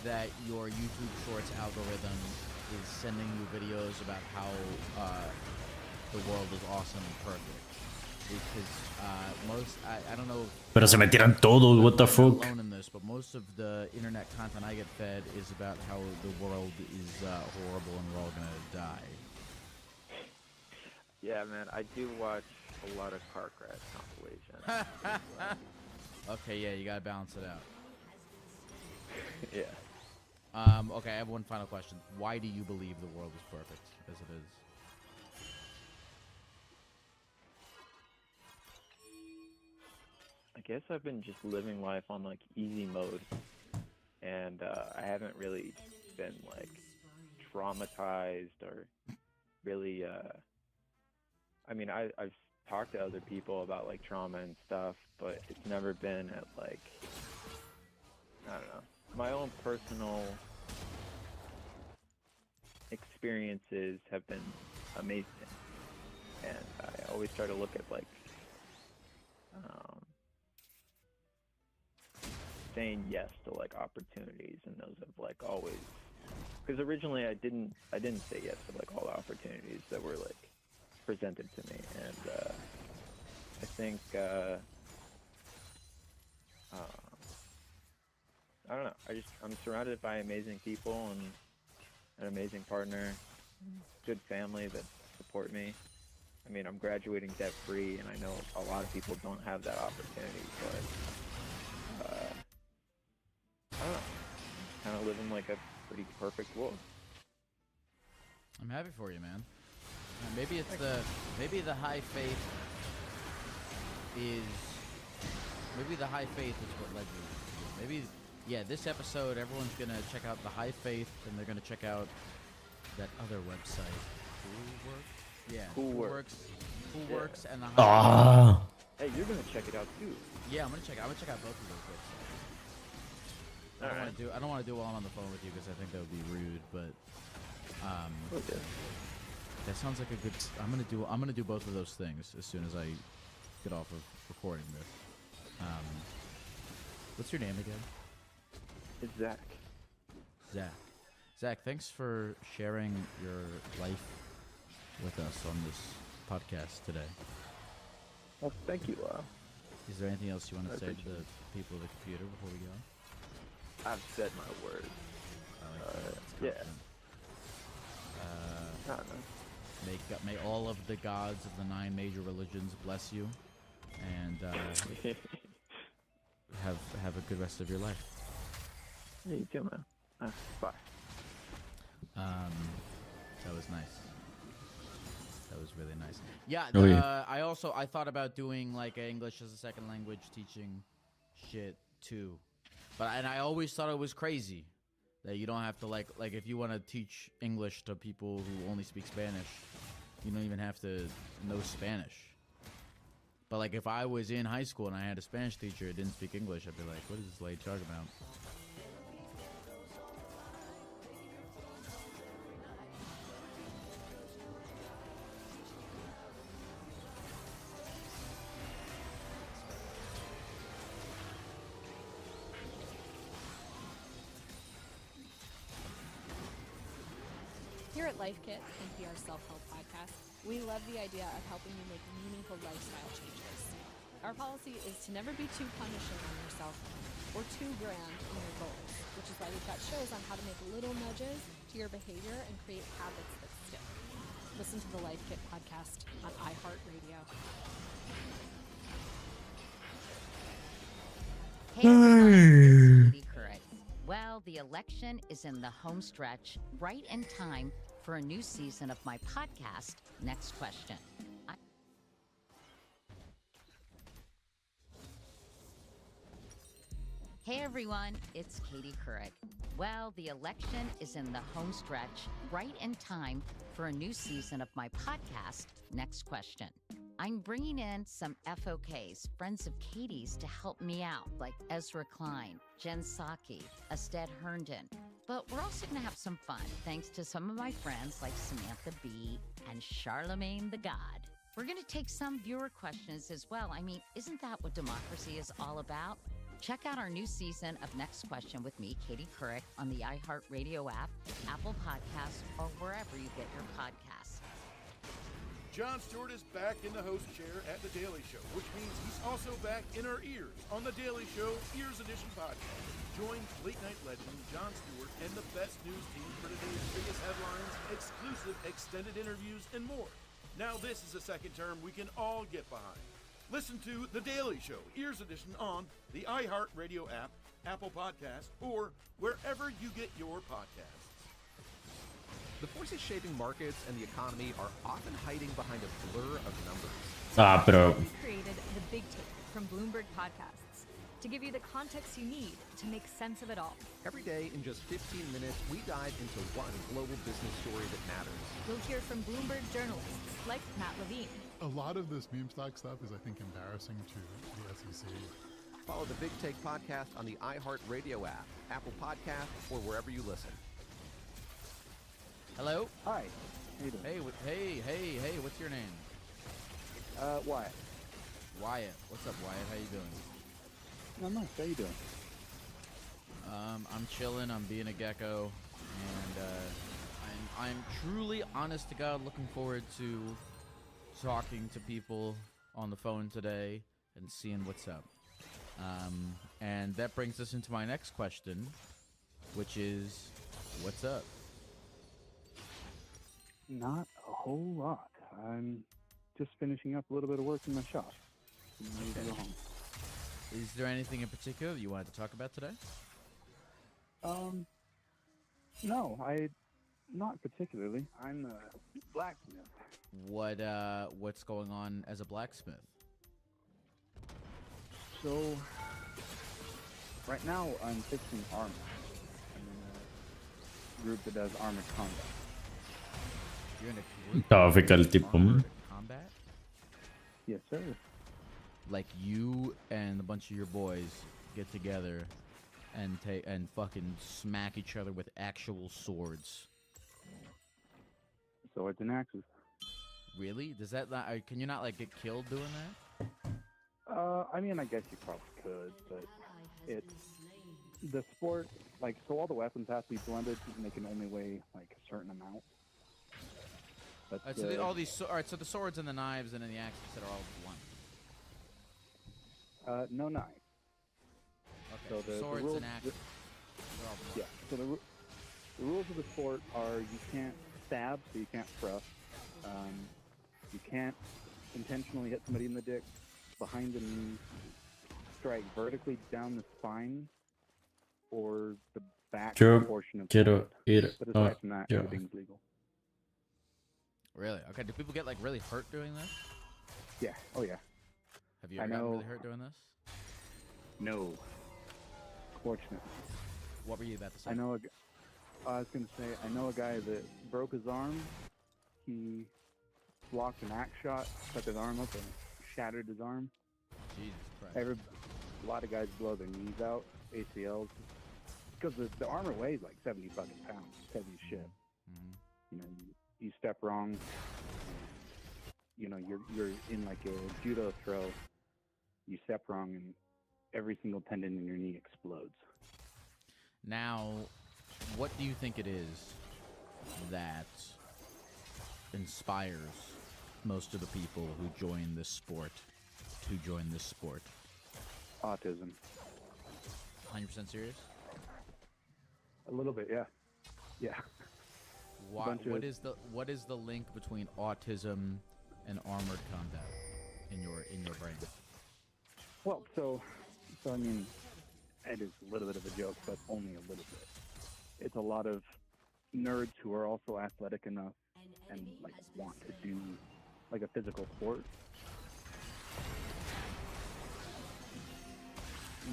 that your YouTube Shorts algorithm is sending you videos about how the world is awesome and perfect. Because I don't know. Pero se metieron todo, what the I'm not fuck. alone in this, but most of the internet content I get fed is about how the world is horrible and we're all gonna die. Yeah, man, I do watch a lot of car crash compilations. Okay, yeah, you gotta balance it out. Yeah. Okay, I have one final question. Why do you believe the world is perfect as it is? I guess I've been just living life on like easy mode, and I haven't really been like traumatized or really. I mean, I've talked to other people about like trauma and stuff, but it's never been at like, I don't know, my own personal experiences have been amazing, and I always try to look at like saying yes to like opportunities, and those have like always, because originally I didn't say yes to like all the opportunities that were like presented to me, and I think I don't know, I'm surrounded by amazing people and an amazing partner, good family that support me. I mean, I'm graduating debt free, and I know a lot of people don't have that opportunity, but I don't know, kind of living like a pretty perfect world. I'm happy for you, man. Maybe it's the high faith is what led you. Maybe, yeah, this episode everyone's gonna check out the high faith, and they're gonna check out that other website. Coolworks and the high faith. Hey, you're gonna check it out too. Yeah, I'm gonna check out both of those websites. I don't want to do it while I'm on the phone with you because I think that would be rude, but Okay. that sounds like a good. I'm gonna do both of those things as soon as I get off of recording this. What's your name again? It's Zach. Zach, thanks for sharing your life with us on this podcast today. Well, thank you, Is there anything else you want to say to appreciate the people of the computer before we go? I've said my word. Yeah. I don't know. May all of the gods of the 9 major religions bless you, and have a good rest of your life. Yeah, you too, man. Bye. That was nice. That was really nice. Yeah, Oh, yeah. I thought about doing like English as a second language teaching shit too, and I always thought it was crazy. That you don't have to like if you want to teach English to people who only speak Spanish, you don't even have to know Spanish. But like if I was in high school and I had a Spanish teacher who didn't speak English, I'd be like, what is this lady talking about? Here at Life Kit, NPR self-help podcast, we love the idea of helping you make meaningful lifestyle changes. Our policy is to never be too punishing on yourself or too grand in your goals, which is why we've got shows on how to make little nudges to your behavior and create habits that stick. Listen to the Life Kit podcast on iHeartRadio. Hey everyone, it's Katie Couric. Well, the election is in the home stretch, right in time for a new season of my podcast, Next Question. Hey everyone, it's Katie Couric. Well, the election is in the home stretch, right in time for a new season of my podcast, Next Question. I'm bringing in some FOKs, friends of Katie's, to help me out, like Ezra Klein, Jen Psaki, Ested Herndon. But we're also going to have some fun, thanks to some of my friends like Samantha B. and Charlemagne the God. We're going to take some viewer questions as well. I mean, isn't that what democracy is all about? Check out our new season of Next Question with me, Katie Couric, on the iHeartRadio app, Apple Podcasts, or wherever you get your podcasts. Jon Stewart is back in the host chair at The Daily Show, which means he's also back in our ears on The Daily Show Ears Edition podcast. Join late-night legend Jon Stewart and the best news team for today's biggest headlines, exclusive extended interviews, and more. Now this is a second term we can all get behind. Listen to The Daily Show Ears Edition on the iHeartRadio app, Apple Podcasts, or wherever you get your podcasts. The forces shaping markets and the economy are often hiding behind a blur of numbers. Pero We created The Big Take from Bloomberg Podcasts to give you the context you need to make sense of it all. Every day, in just 15 minutes, we dive into one global business story that matters. You'll hear from Bloomberg journalists like Matt Levine. A lot of this meme stock stuff is, I think, embarrassing to the SEC. Follow the Big Take podcast on the iHeartRadio app, Apple Podcasts, or wherever you listen. Hello? Hi. How you doing? Hey, what's your name? Wyatt. Wyatt. What's up, Wyatt? How you doing? I'm nice. How you doing? I'm chilling. I'm being a gecko, and I'm truly, honest to God, looking forward to talking to people on the phone today and seeing what's up. And that brings us into my next question, which is, what's up? Not a whole lot. I'm just finishing up a little bit of work in my shop. I'm ready to go home. Is there anything in particular that you wanted to talk about today? No, not particularly. I'm a blacksmith. What's going on as a blacksmith? So, right now I'm fixing armor. I'm in a group that does armored combat. You're in a group Topical tipo. combat? Yes, sir. Like you and a bunch of your boys get together and fucking smack each other with actual swords. Swords and axes. Really? Does that not? Can you not like get killed doing that? I mean, I guess you probably could, but it's the sport. Like, so all the weapons have to be blended, and they can only weigh like a certain amount. But All right, so all right, so the swords and the knives and then the axes that are all blunt. no knife. Okay, So the swords rules, and axes. They're all blunt. Yeah. So the rules of the sport are you can't stab, so you can't thrust. You can't intentionally hit somebody in the dick, behind the knee, strike vertically down the spine, or the back Yo portion of quiero the head. ir But a aside from that, yo. everything's legal. Really? Okay. Do people get like really hurt doing this? Yeah. Oh yeah. Have you I ever gotten know. really hurt doing this? No. Fortunately. What were you about to say? I know I was gonna say, I know a guy that broke his arm. He blocked an axe shot, cut his arm up, and shattered his arm. Jesus Christ. A lot of guys blow their knees out, ACLs, because the armor weighs like 70 fucking pounds. It's heavy as shit. You know, you step wrong, you know, you're in like a judo throw. You step wrong, and every single tendon in your knee explodes. Now, what do you think it is that inspires most of the people who join this sport to join this sport? Autism. 100% serious? A little bit, yeah. Yeah. What is the link between autism and armored combat in your brain? Well, so I mean, it is a little bit of a joke, but only a little bit. It's a lot of nerds who are also athletic enough and like want to do like a physical sport.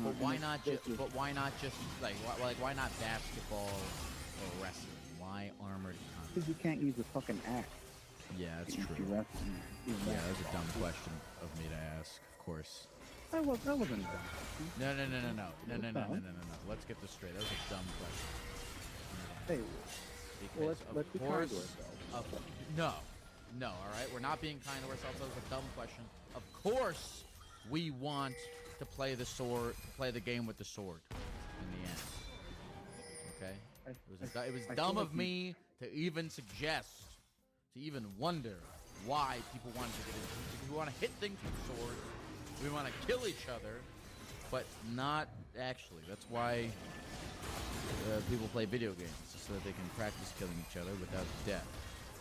But why not just? But why not just like why not basketball or wrestling? Why armored combat? Because you can't use a fucking axe. Yeah, that's If true. you're wrestling. Yeah, that was a dumb question of me to ask. Of course. That wasn't dumb. No. Let's get this straight. That was a dumb question. Hey, Because let's be of kind to course, ourselves. no, all right. We're not being kind to ourselves. That was a dumb question. Of course, we want to play the sword, play the game with the sword. In the end, okay. It was dumb of me to even suggest, to even wonder why people wanted to get into. We want to hit things with swords. We want to kill each other, but not actually. That's why people play video games, so that they can practice killing each other without death.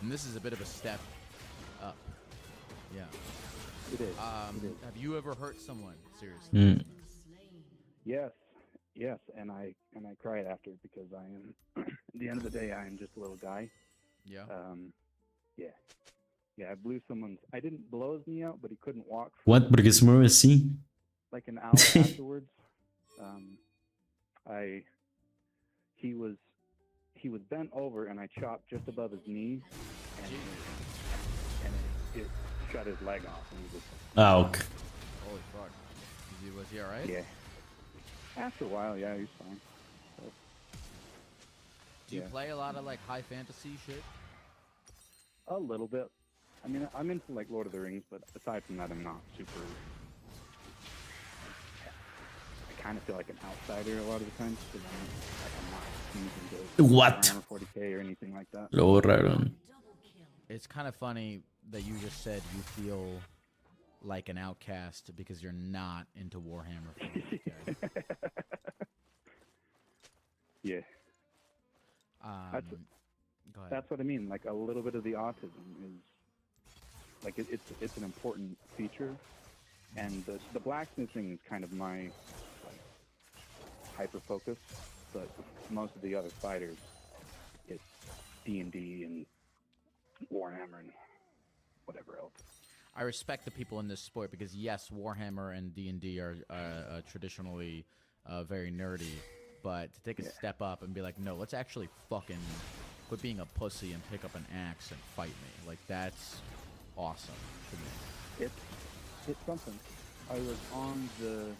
And this is a bit of a step up. Yeah. It is. Have you ever hurt someone seriously? Yes, and I cried after because I am. At the end of the day, I am just a little guy. Yeah. Yeah, I blew someone's. I didn't blow his knee out, but he couldn't walk. What? Porque se mueve así. Like an hour afterwards. He was bent over, and I chopped just above his knee, and it shut his leg off. And he just, Okay. Holy fuck. Was he alright? Yeah. After a while, yeah, he's fine. So, Do you play a lot of like high fantasy shit? A little bit. I mean, I'm into like Lord of the Rings, but aside from that, I'm not super. I kind of feel like an outsider a lot of the times because I'm not using What? Warhammer 40K or anything like that. Lo borraron. It's kind of funny that you just said you feel like an outcast because you're not into Warhammer 40K. Yeah. Go ahead. That's what I mean. Like a little bit of the autism is like it's an important feature, and the blacksmithing is kind of my like, hyper focus. But most of the other fighters, it's D&D and Warhammer and whatever else. I respect the people in this sport because yes, Warhammer and D&D are traditionally very nerdy, but to take a step up and be like, no, let's actually fucking quit being a pussy and pick up an axe and fight me. Like that's awesome to me. It's something. I was on the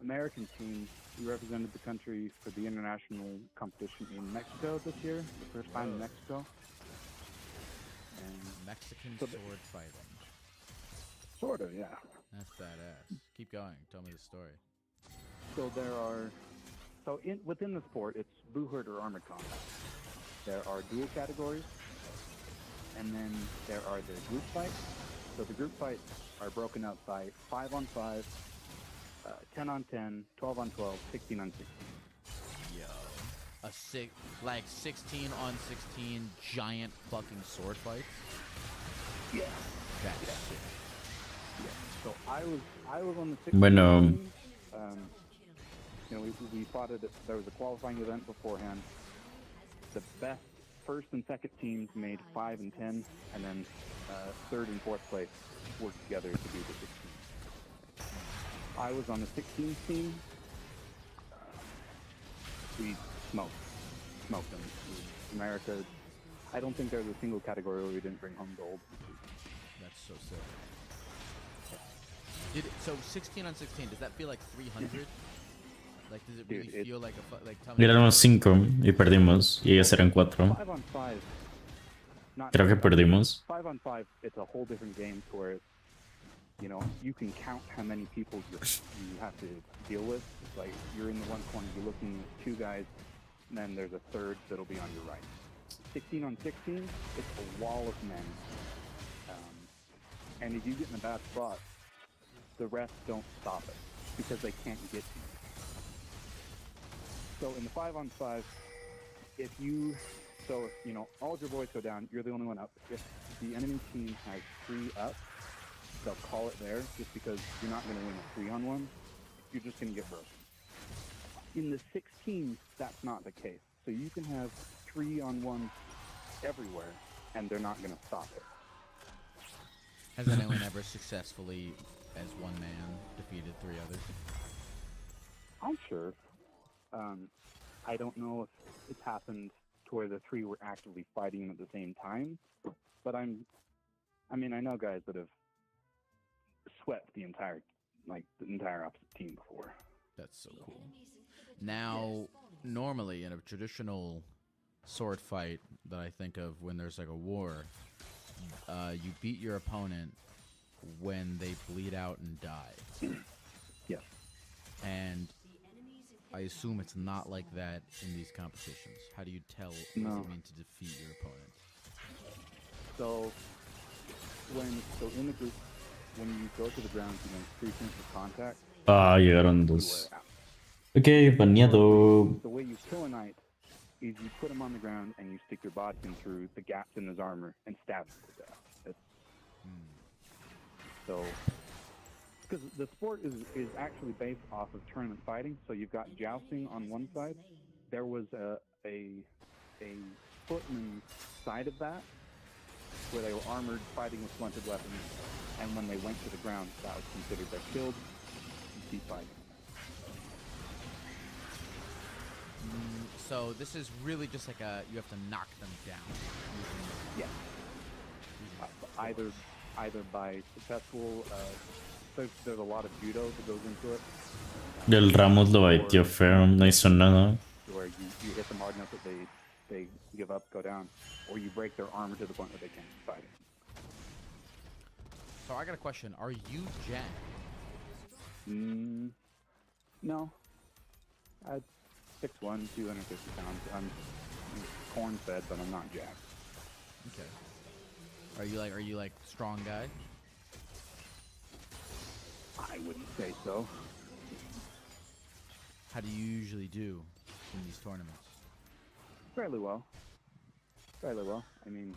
American team. We represented the country for the international competition in Mexico this year, the first time in Mexico. And Mexican so sword fighting. Sort of, yeah. That's badass. Keep going. Tell me the story. So within the sport, it's Buhurt or armored combat. There are dual categories, and then there are the group fights. So the group fights are broken up by 5-on-5, 10-on-10, 12-on-12, 16-on-16. Yo. 16 on 16 giant fucking sword fights? Yeah. That's sick. Yeah. So I was on the 16 Bueno. team. We fought it. There was a qualifying event beforehand. The best first and second teams made 5 and 10, and then third and fourth place worked together to do the 16. I was on the 16 team. We smoked smoked them. America, I don't think there's a single category where we didn't bring home gold. That's so sick. So 16 on 16, does that feel like 300? Like, does it really feel like a like? Tell me. Éramos 5 y perdimos. Y ellos eran 4. 5 on 5. Creo que perdimos. 5 on 5, it's a whole different game to where, you know, you can count how many people you have to deal with. It's like you're in the one corner, you're looking at 2 guys, and then there's a third that'll be on your right. 16 on 16, it's a wall of men. And if you get in a bad spot, the refs don't stop it because they can't get to you. So in the 5 on 5, if you know, all of your boys go down, you're the only one up. If the enemy team has 3 up, they'll call it there just because you're not going to win a 3 on 1. You're just going to get broken. In the 16, that's not the case. So you can have 3 on 1 everywhere, and they're not going to stop it. Has anyone ever successfully, as one man, defeated 3 others? I'm sure. I don't know if it's happened to where the 3 were actively fighting at the same time, but I mean, I know guys that have swept the entire opposite team before. That's so cool. Now, normally in a traditional sword fight that I think of when there's like a war, you beat your opponent when they bleed out and die. Yes. And I assume it's not like that in these competitions. How do you tell what No. does it mean to defeat your opponent? So in the group, when you go to the ground, you make 3 points of contact. Llegaron 2. Ok, baneado. The way you kill a knight is you put him on the ground and you stick your bodkin through the gaps in his armor and stab him to death. So, because the sport is actually based off of tournament fighting, so you've got jousting on one side. There was a footman side of that, where they were armored, fighting with blunted weapons, and when they went to the ground, that was considered their killed and keep fighting. So this is really just like you have to knock them down. Yeah. Either by successful, there's a lot of judo that goes into it. El Ramos lo baiteó feo, no hizo nada. Where you hit them hard enough that they give up, go down, or you break their armor to the point where they can't fight it. So I got a question. Are you Jack? No. I'm 6'1", 250 pounds. I'm corn-fed, but I'm not Jack. Okay. Are you like strong guy? I wouldn't say so. How do you usually do in these tournaments? Fairly well. I mean,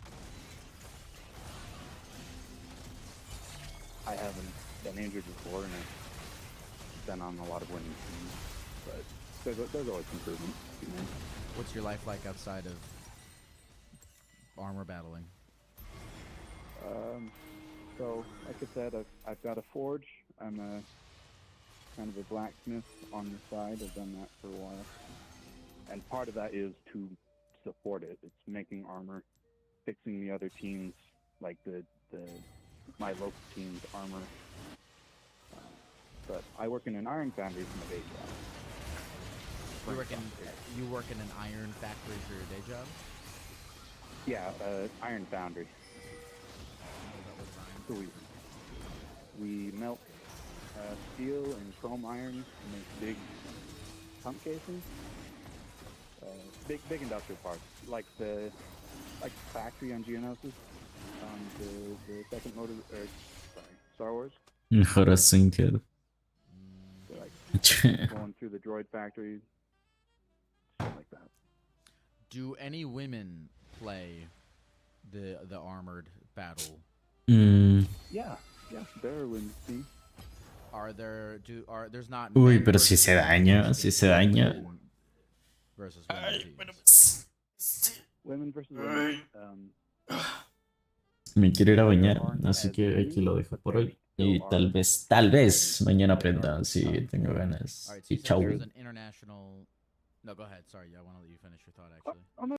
I haven't been injured before, and I've been on a lot of winning teams, but there's always improvement. What's your life like outside of armor battling? So, like I said, I've got a forge. I'm a kind of a blacksmith on the side. I've done that for a while. And part of that is to support it. It's making armor, fixing the other teams, like my local team's armor. But I work in an iron foundry for my day job. You work in an iron factory for your day job? Yeah, iron foundry. So we melt steel and chrome iron to make big pump casings. Big industrial parts, like the factory on Geonosis, the second motor, Star Wars. Mejor así que. Going through the droid factory, stuff like that. Do any women play the armored battle? Yeah, there are women's teams. There's not. Uy, pero si se daña, Versus women teams. Women versus women. Me quiero ir a bañar, así que aquí lo dejo por hoy. Y tal vez mañana aprenda si tengo ganas. Y chau. There's an international No, go ahead. Sorry, I want to let you finish your thought. Actually, I'm